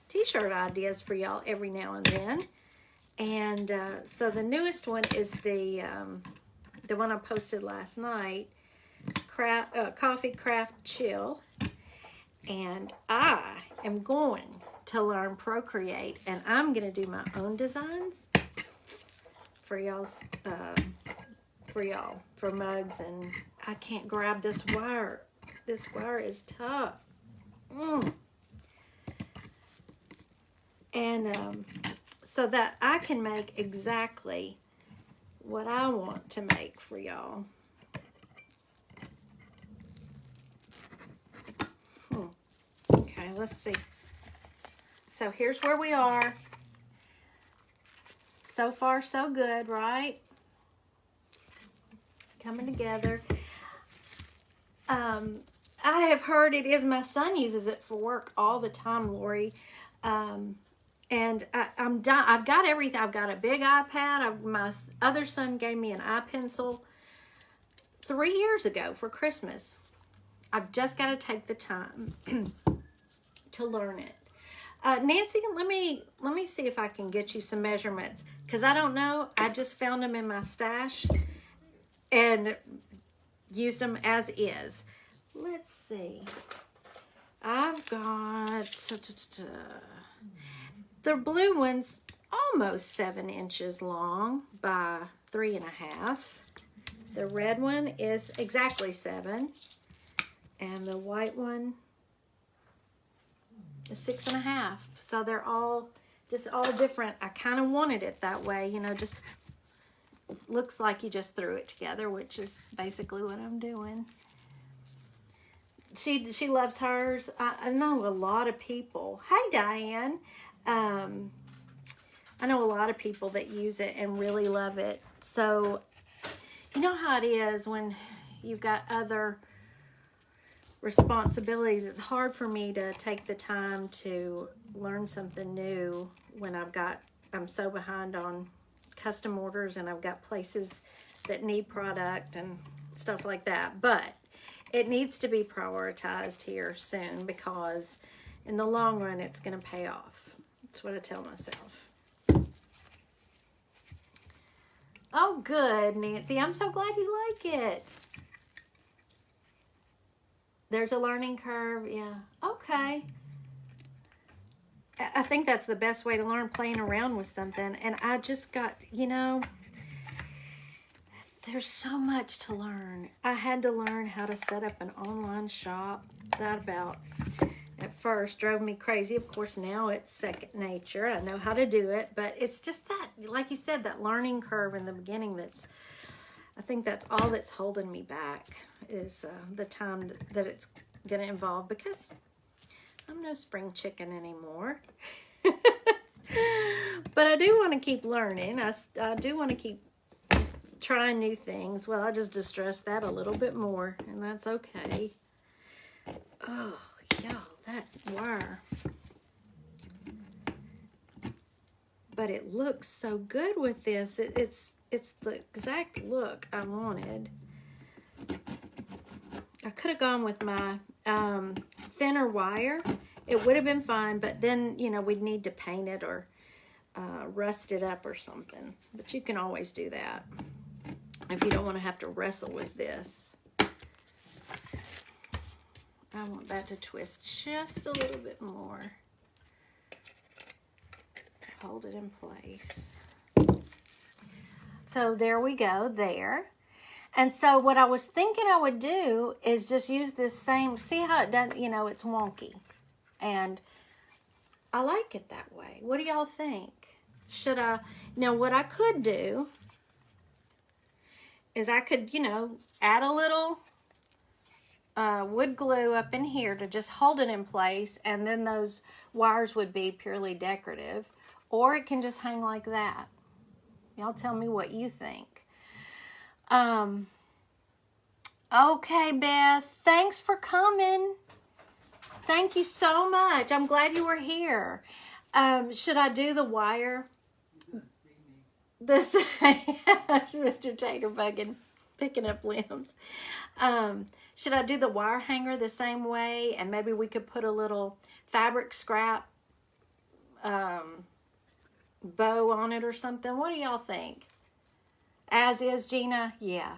t-shirt ideas for y'all every now and then. And so the newest one is the one I posted last night, Coffee Craft Chill. And I am going to learn Procreate, and I'm going to do my own designs for y'all's, for mugs. And I can't grab this wire. This wire is tough. And so that I can make exactly what I want to make for y'all. Okay, let's see. So here's where we are. So far, so good, right? Coming together. I have heard it is, my son uses it for work all the time, Lori. And I've got everything. I've got a big iPad. My other son gave me an iPencil 3 years ago for Christmas. I've just got to take the time to learn it. Nancy, let me see if I can get you some measurements, because I don't know. I just found them in my stash and used them as is. Let's see. I've got the blue one's almost 7 inches long by 3.5. The red one is exactly 7, and the white one is 6.5. So they're all different. I kind of wanted it that way, you know, just looks like you just threw it together, which is basically what I'm doing. She loves hers. I know a lot of people. Hey, Diane. I know a lot of people that use it and really love it. So, you know how it is when you've got other responsibilities. It's hard for me to take the time to learn something new when I'm so behind on custom orders, and I've got places that need product and stuff like that. But it needs to be prioritized here soon, because in the long run, it's going to pay off. That's what I tell myself. Oh, good, Nancy. I'm so glad you like it. There's a learning curve. Yeah. Okay. I think that's the best way to learn, playing around with something. And I just got, you know, there's so much to learn. I had to learn how to set up an online shop. That about, at first, drove me crazy. Of course, now it's second nature. I know how to do it. But it's just that, like you said, that learning curve in the beginning I think that's all that's holding me back, is the time that it's going to involve, because I'm no spring chicken anymore. But I do want to keep learning. I do want to keep trying new things. Well, I just distressed that a little bit more, and that's okay. Oh, y'all, that wire. But it looks so good with this. It's the exact look I wanted. I could have gone with my thinner wire. It would have been fine, but then, you know, we'd need to paint it or rust it up or something. But you can always do that if you don't want to have to wrestle with this. I want that to twist just a little bit more. Hold it in place. So there we go, there. And so what I was thinking I would do is just use this same, see how it does, you know, it's wonky. And I like it that way. What do y'all think? Should I, now what I could do is I could, you know, add a little wood glue up in here to just hold it in place, and then those wires would be purely decorative. Or it can just hang like that. Y'all tell me what you think. Okay, Beth, thanks for coming. Thank you so much. I'm glad you were here. Should I do the wire? This Mr. Taterbuggin picking up limbs. Should I do the wire hanger the same way? And maybe we could put a little fabric scrap bow on it or something. What do y'all think? As is, Gina? Yeah.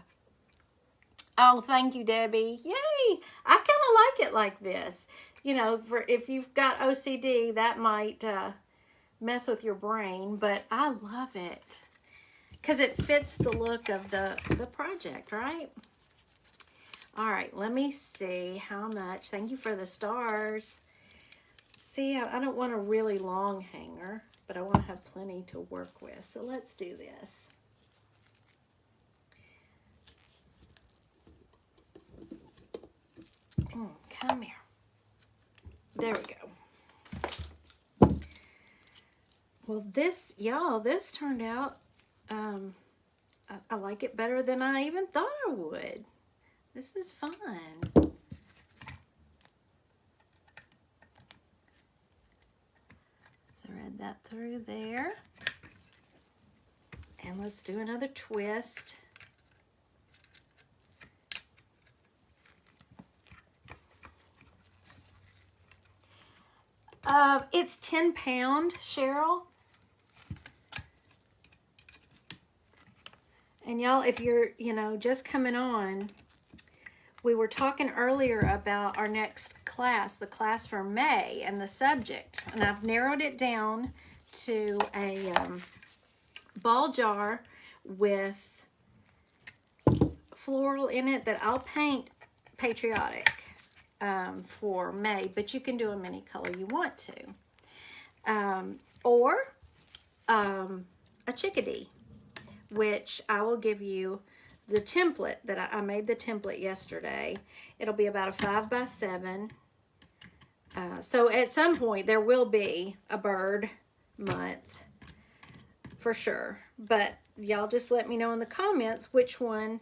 Oh, thank you, Debbie. Yay! I kind of like it like this. You know, for if you've got OCD, that might mess with your brain, but I love it because it fits the look of the project, right? All right, let me see how much. Thank you for the stars. See, I don't want a really long hanger, but I want to have plenty to work with. So let's do this. Come here. There we go. Well, this, y'all, this turned out, I like it better than I even thought I would. This is fun. Thread that through there. And let's do another twist. It's 10 pound, Cheryl. And y'all, if you're, you know, just coming on, we were talking earlier about our next class, the class for May, and the subject. And I've narrowed it down to a ball jar with floral in it that I'll paint Patriotic for May, but you can do them any color you want to. Or a chickadee, which I will give you the template that I made the template yesterday. It'll be about a 5 by 7. So at some point there will be a bird month for sure. But y'all just let me know in the comments which one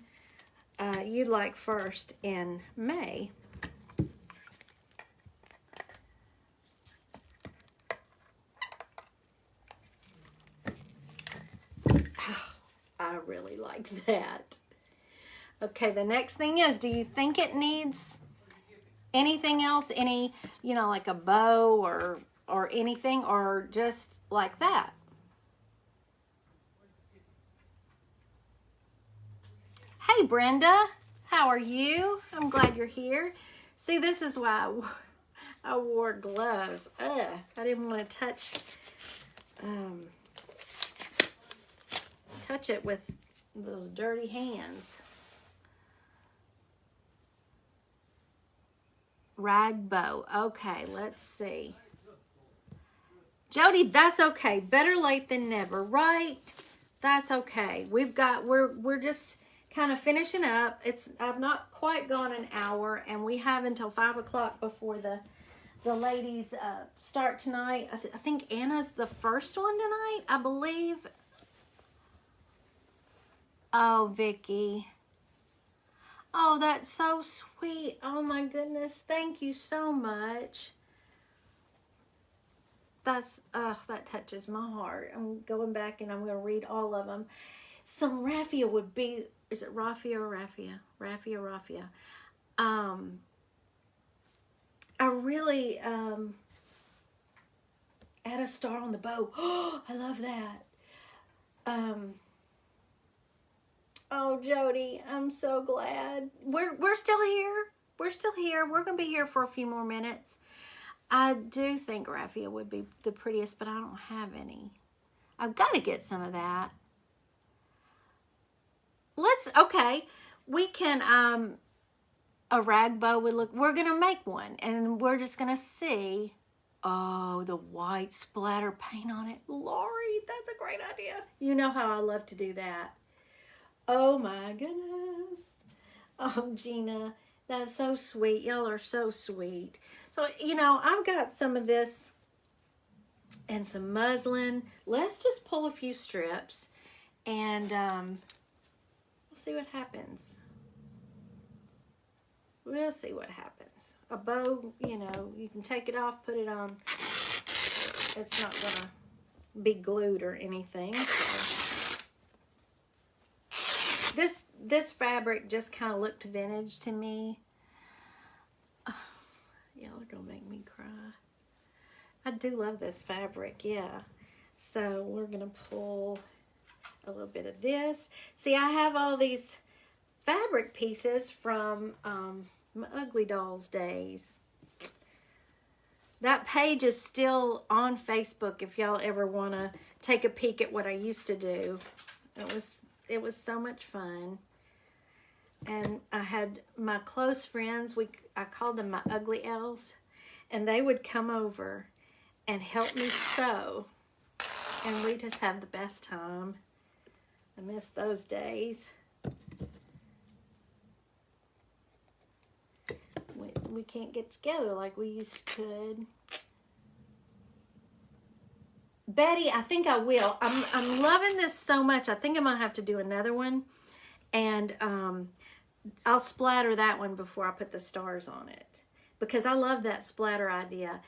you'd like first in May. I really like that. Okay, the next thing is, do you think it needs anything else? Any, you know, like a bow or anything, or just like that? Hey, Brenda, how are you? I'm glad you're here. See, this is why I wore gloves. Ugh, I didn't want to touch it with those dirty hands. Rag bow. Okay, let's see. Jody, that's okay. Better late than never, right? That's okay. We're just kind of finishing up. I've not quite gone an hour, and we have until 5 o'clock before the ladies start tonight. I think Anna's the first one tonight, I believe. Oh, Vicky. Oh, that's so sweet. Oh my goodness. Thank you so much. That touches my heart. I'm going back and I'm going to read all of them. Some raffia would be, is it raffia or raffia? Raffia. I really add a star on the bow. Oh, I love that. Oh, Jody, I'm so glad. We're still here. We're still here. We're going to be here for a few more minutes. I do think raffia would be the prettiest, but I don't have any. I've got to get some of that. Okay. we can, a rag bow would look, we're going to make one and we're just going to see. Oh, the white splatter paint on it. Lori, that's a great idea. You know how I love to do that. Oh my goodness. Oh, Gina, that's so sweet. Y'all are so sweet. So, you know, I've got some of this and some muslin. Let's just pull a few strips and we'll see what happens. We'll see what happens. A bow, you know, you can take it off, put it on. It's not gonna be glued or anything. So. This fabric just kind of looked vintage to me. Oh, y'all are gonna make me cry. I do love this fabric, yeah. So we're gonna pull a little bit of this. See, I have all these fabric pieces from my Ugly Dolls days. That page is still on Facebook if y'all ever want to take a peek at what I used to do. It was so much fun. And I had my close friends, I called them my ugly elves, and they would come over and help me sew. And we just have the best time. I miss those days. We can't get together like we used to could. Betty, I think I will. I'm loving this so much. I think I'm gonna have to do another one, and I'll splatter that one before I put the stars on it because I love that splatter idea.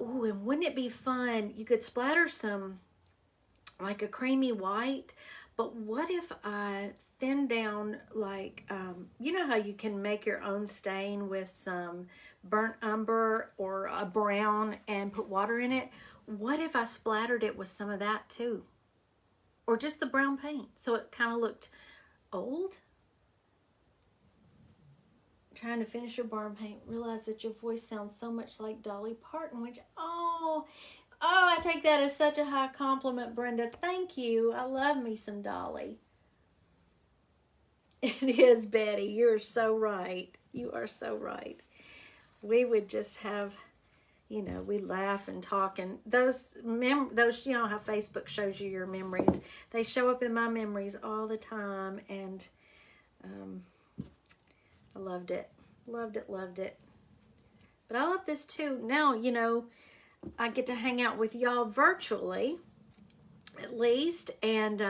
Ooh, and wouldn't it be fun? You could splatter some like a creamy white, but what if I thin down like, you know how you can make your own stain with some burnt umber or a brown and put water in it? What if I splattered it with some of that too? Or just the brown paint so it kind of looked old? Trying to finish your barn paint, realize that your voice sounds so much like Dolly Parton, which, oh, I take that as such a high compliment, Brenda. Thank you. I love me some Dolly. It is, Betty. You're so right. You are so right. We would just have, you know, we laugh and talk, and those, you know how Facebook shows you your memories. They show up in my memories all the time, and I loved it. Loved it, loved it. But I love this too. Now, you know, I get to hang out with y'all virtually, at least, and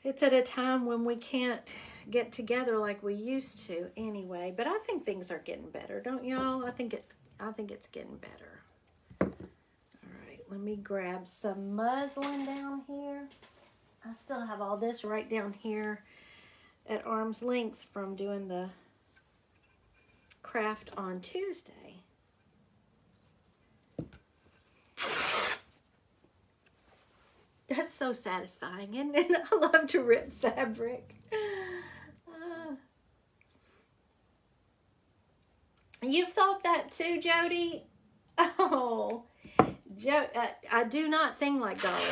it's at a time when we can't get together like we used to anyway. But I think things are getting better, don't y'all? I think it's getting better. All right, let me grab some muslin down here. I still have all this right down here at arm's length from doing the craft on Tuesday. That's so satisfying, isn't it? I love to rip fabric. You've thought that too, Jody? Oh, I do not sing like Dolly.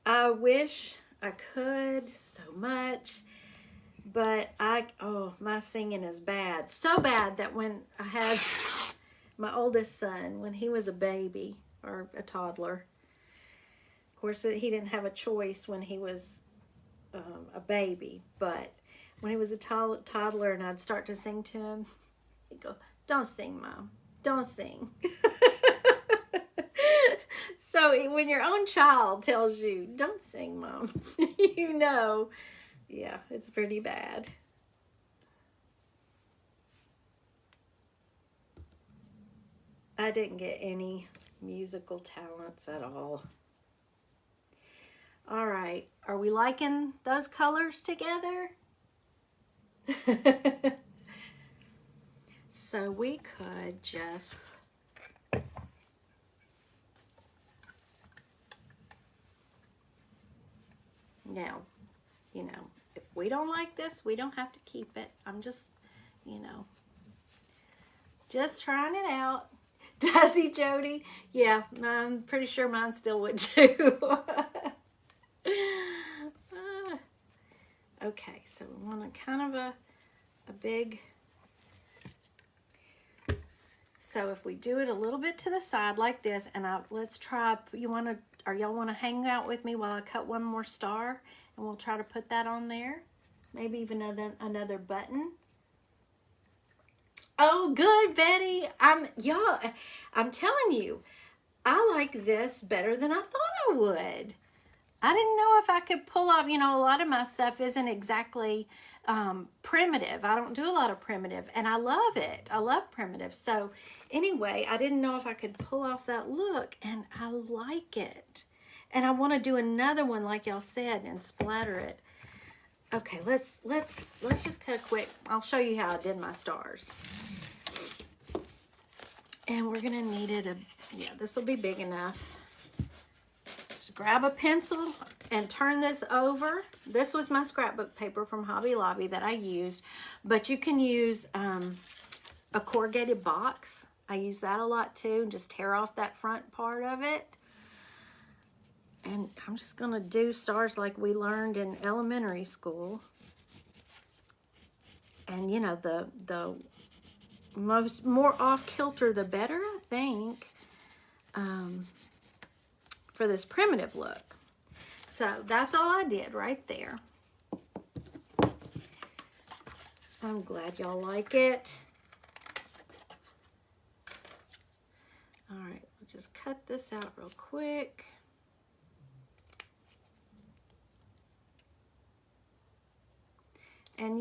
I wish I could so much, but my singing is bad. So bad that when I had my oldest son, when he was a baby or a toddler, of course, he didn't have a choice when he was a baby, but when he was a toddler and I'd start to sing to him, he'd go, "Don't sing, Mom. Don't sing." So when your own child tells you, "Don't sing, Mom," you know, yeah, it's pretty bad. I didn't get any musical talents at all. All right, are we liking those colors together? So we could just now, you know, if we don't like this, we don't have to keep it. I'm just, you know, just trying it out. Does he, Jody? Yeah, I'm pretty sure mine still would too. Okay, so we want a kind of a big, so if we do it a little bit to the side like this, and let's try, y'all want to hang out with me while I cut one more star, and we'll try to put that on there. Maybe even another button. Oh, good, Betty. I'm telling you, I like this better than I thought I would. I didn't know if I could pull off, a lot of my stuff isn't exactly primitive. I don't do a lot of primitive, and I love it. I love primitive. So anyway, I didn't know if I could pull off that look, and I like it. And I want to do another one like y'all said and splatter it. Okay, let's just cut a quick. I'll show you how I did my stars. And we're gonna need it. This will be big enough. Just grab a pencil and turn this over. This was my scrapbook paper from Hobby Lobby that I used, but you can use a corrugated box. I use that a lot too, and just tear off that front part of it. And I'm just gonna do stars like we learned in elementary school. And the more off kilter the better, I think, for this primitive look. So that's all I did right there. I'm glad y'all like it. All right, we'll just cut this out real quick. And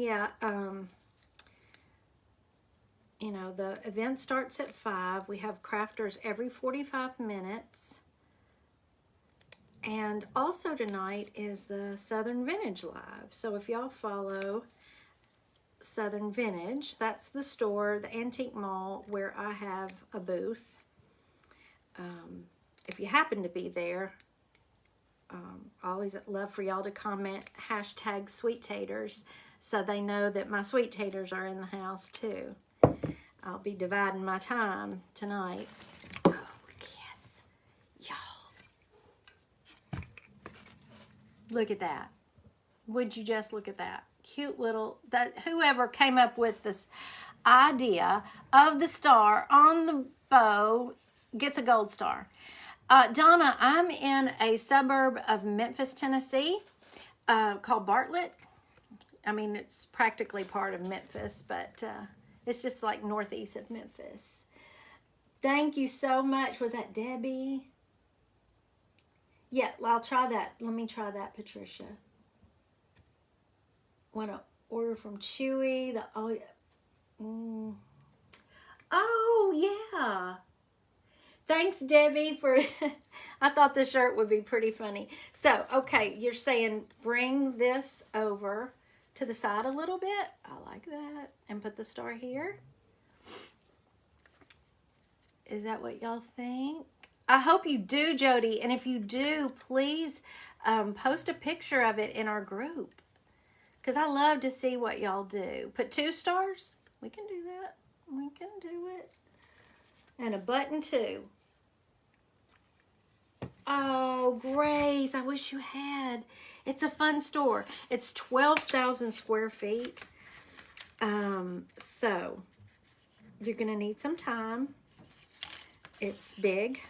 the event starts at 5. We have crafters every 45 minutes. And also tonight is the Southern Vintage Live. So if y'all follow Southern Vintage, that's the store, the antique mall where I have a booth. If you happen to be there, I always love for y'all to comment #SweetTaters so they know that my sweet taters are in the house too. I'll be dividing my time tonight. Oh, yes. Y'all. Look at that. Would you just look at that? Cute little, whoever came up with this idea of the star on the bow gets a gold star. Donna, I'm in a suburb of Memphis, Tennessee, called Bartlett. I mean, it's practically part of Memphis, but it's just like northeast of Memphis. Thank you so much. Was that Debbie? Yeah, I'll try that. Let me try that, Patricia. Want to order from Chewy. Oh, yeah. Thanks, Debbie, for... I thought the shirt would be pretty funny. So, okay, you're saying bring this over to the side a little bit. I like that. And put the star here. Is that what y'all think? I hope you do, Jody. And if you do, please post a picture of it in our group. Because I love to see what y'all do. Put 2 stars. We can do that. We can do it. And a button too. Oh, Grace, I wish you had. It's a fun store. It's 12,000 square feet. So you're going to need some time. It's big,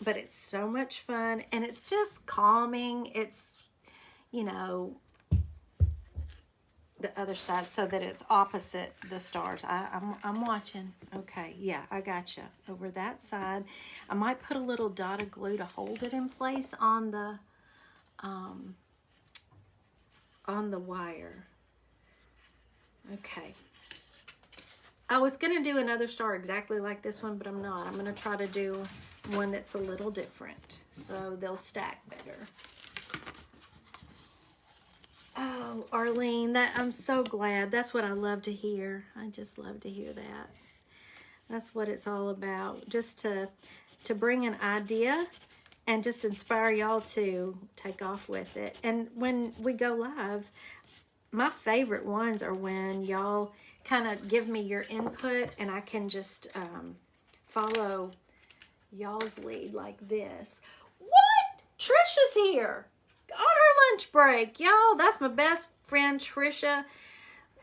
but it's so much fun. And it's just calming. It's, the other side so that it's opposite the stars. I'm watching. Okay, yeah, I got you. Over that side. I might put a little dot of glue to hold it in place on the wire. Okay. I was going to do another star exactly like this one, but I'm not. I'm going to try to do one that's a little different so they'll stack better. Oh, Arlene, I'm so glad. That's what I love to hear. I just love to hear that. That's what it's all about. Just to bring an idea and just inspire y'all to take off with it. And when we go live, my favorite ones are when y'all kind of give me your input and I can just follow y'all's lead like this. What? Trisha's here on her lunch break. Y'all, that's my best friend Trisha.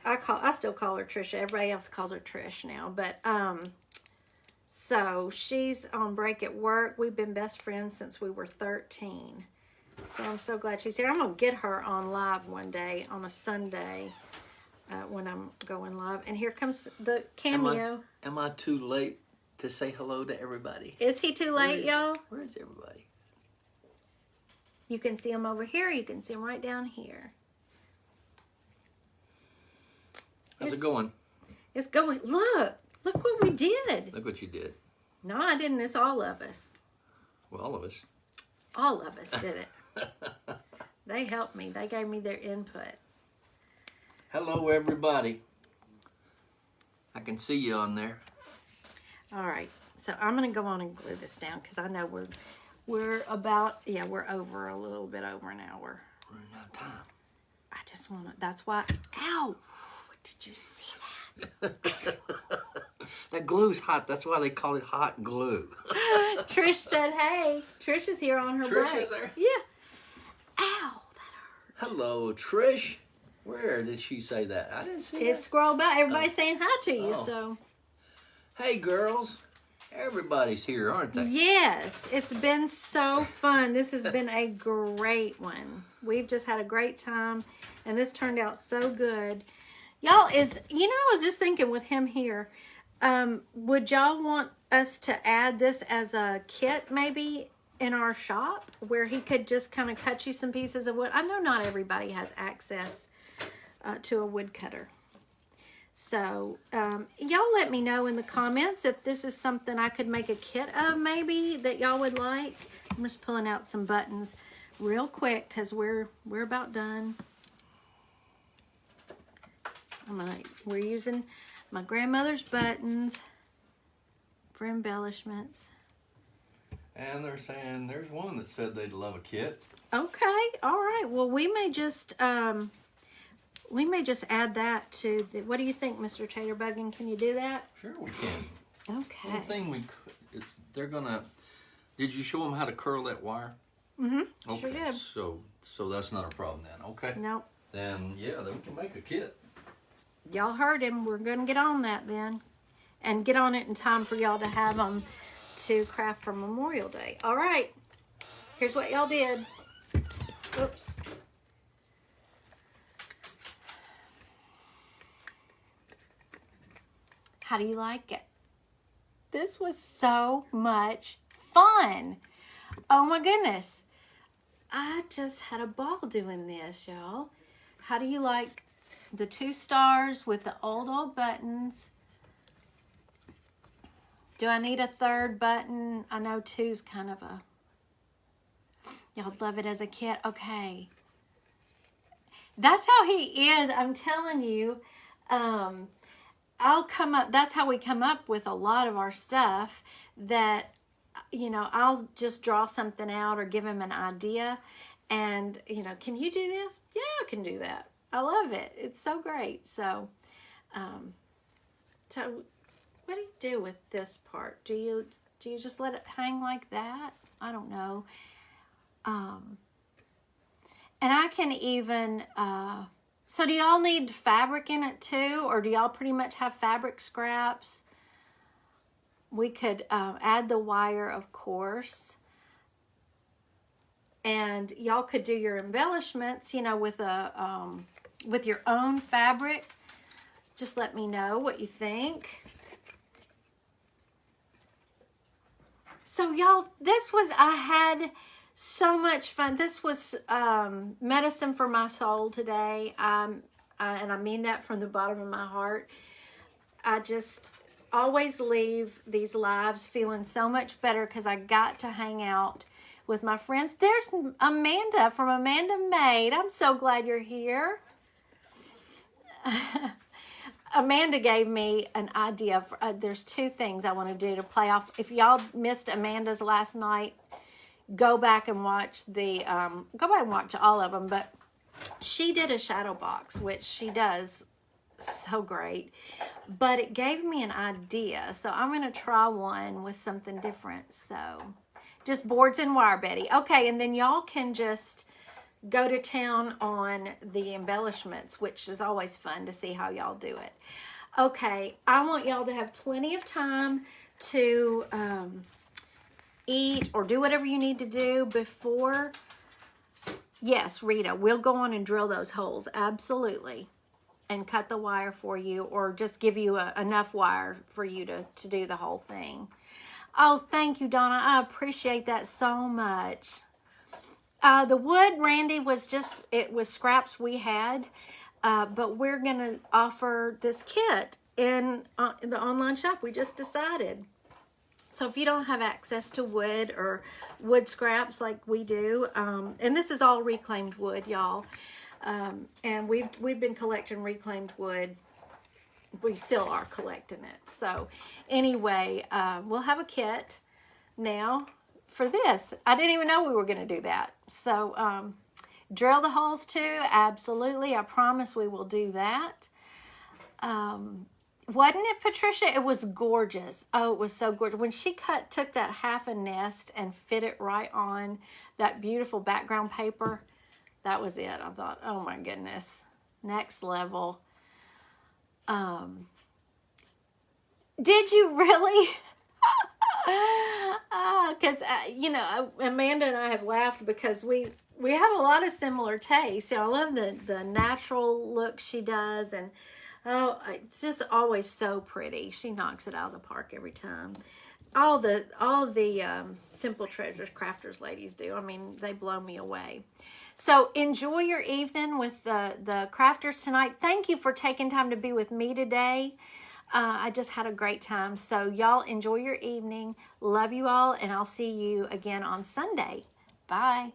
I still call her Trisha. Everybody else calls her Trish now. But so she's on break at work. We've been best friends since we were 13. So I'm so glad she's here. I'm gonna get her on live one day on a Sunday when I'm going live. And here comes the cameo. Am I too late to say hello to everybody? Is he too late, y'all? Where is everybody? You can see him over here. You can see him right down here. How's it going? It's going. Look what we did. Look what you did. No, I didn't. It's all of us. Well, all of us. All of us did it. They helped me. They gave me their input. Hello, everybody. I can see you on there. All right. So I'm going to go on and glue this down because I know we're about, yeah, we're over a little bit over an hour. We're running out of time. I just want to, that's why, ow. Did you see that? That glue's hot. That's why they call it hot glue. Trish said, hey. Trish is here on her break. Trish is there? Yeah. Ow, that hurt. Hello, Trish. Where did she say that? I didn't see it. It's scroll by. Everybody's saying hi to you, Oh. so. Hey, girls. Everybody's here, aren't they? Yes. It's been so fun. This has been a great one. We've just had a great time, and this turned out so good. Y'all, I was just thinking with him here, would y'all want us to add this as a kit maybe in our shop where he could just kind of cut you some pieces of wood? I know not everybody has access to a woodcutter. So y'all let me know in the comments if this is something I could make a kit of maybe that y'all would like. I'm just pulling out some buttons real quick because we're about done. We're using my grandmother's buttons for embellishments. And they're saying there's one that said they'd love a kit. Okay, all right. Well, we may just add that to the. What do you think, Mr. Taterbuggin? Can you do that? Sure, we can. Okay. One thing we could, they're gonna. Did you show them how to curl that wire? Mm-hmm. Okay. Sure did. So that's not a problem then. Okay. Nope. Then yeah, then we can make a kit. Y'all heard him. We're gonna get on that then, and get on it in time for y'all to have them to craft for Memorial Day. All right. Here's what y'all did. Oops. How do you like it? This was so much fun. Oh my goodness. I just had a ball doing this, y'all. How do you like the 2 stars with the old buttons? Do I need a 3rd button? I know 2's kind of a... Y'all love it as a kit? Okay. That's how he is. I'm telling you. That's how we come up with a lot of our stuff that, I'll just draw something out or give him an idea and, can you do this? Yeah, I can do that. I love it. It's so great. So what do you do with this part? Do you just let it hang like that? I don't know. And I can even, so do y'all need fabric in it too? Or do y'all pretty much have fabric scraps? We could add the wire, of course. And y'all could do your embellishments, with your own fabric. Just let me know what you think. So y'all, I had so much fun. This was medicine for my soul today. And I mean that from the bottom of my heart. I just always leave these lives feeling so much better because I got to hang out with my friends. There's Amanda from Amanda Made. I'm so glad you're here. Amanda gave me an idea. There's 2 things I want to do to play off. If y'all missed Amanda's last night, go back and watch all of them. But she did a shadow box, which she does so great. But it gave me an idea. So I'm going to try one with something different. So just boards and wire, Betty. Okay, and then y'all can just go to town on the embellishments, which is always fun to see how y'all do it. Okay, I want y'all to have plenty of time to eat or do whatever you need to do before. Yes, Rita, we'll go on and drill those holes, absolutely, and cut the wire for you, or just give you enough wire for you to do the whole thing. Oh, thank you, Donna. I appreciate that so much. The wood, Randy, it was scraps we had, but we're going to offer this kit in the online shop. We just decided. So if you don't have access to wood or wood scraps like we do, and this is all reclaimed wood, y'all, and we've been collecting reclaimed wood. We still are collecting it. So anyway, we'll have a kit now for this. I didn't even know we were going to do that. So drill the holes too. Absolutely. I promise we will do that. Wasn't it, Patricia? It was gorgeous. Oh, it was so gorgeous. When she took that half a nest and fit it right on that beautiful background paper, that was it. I thought, oh my goodness, next level. Did you really? Because, Amanda and I have laughed because we have a lot of similar tastes. I love the natural look she does, and oh, it's just always so pretty. She knocks it out of the park every time. All the Simple Treasures Crafters ladies do. I mean, they blow me away. So enjoy your evening with the crafters tonight. Thank you for taking time to be with me today. I just had a great time. So y'all enjoy your evening. Love you all, and I'll see you again on Sunday. Bye.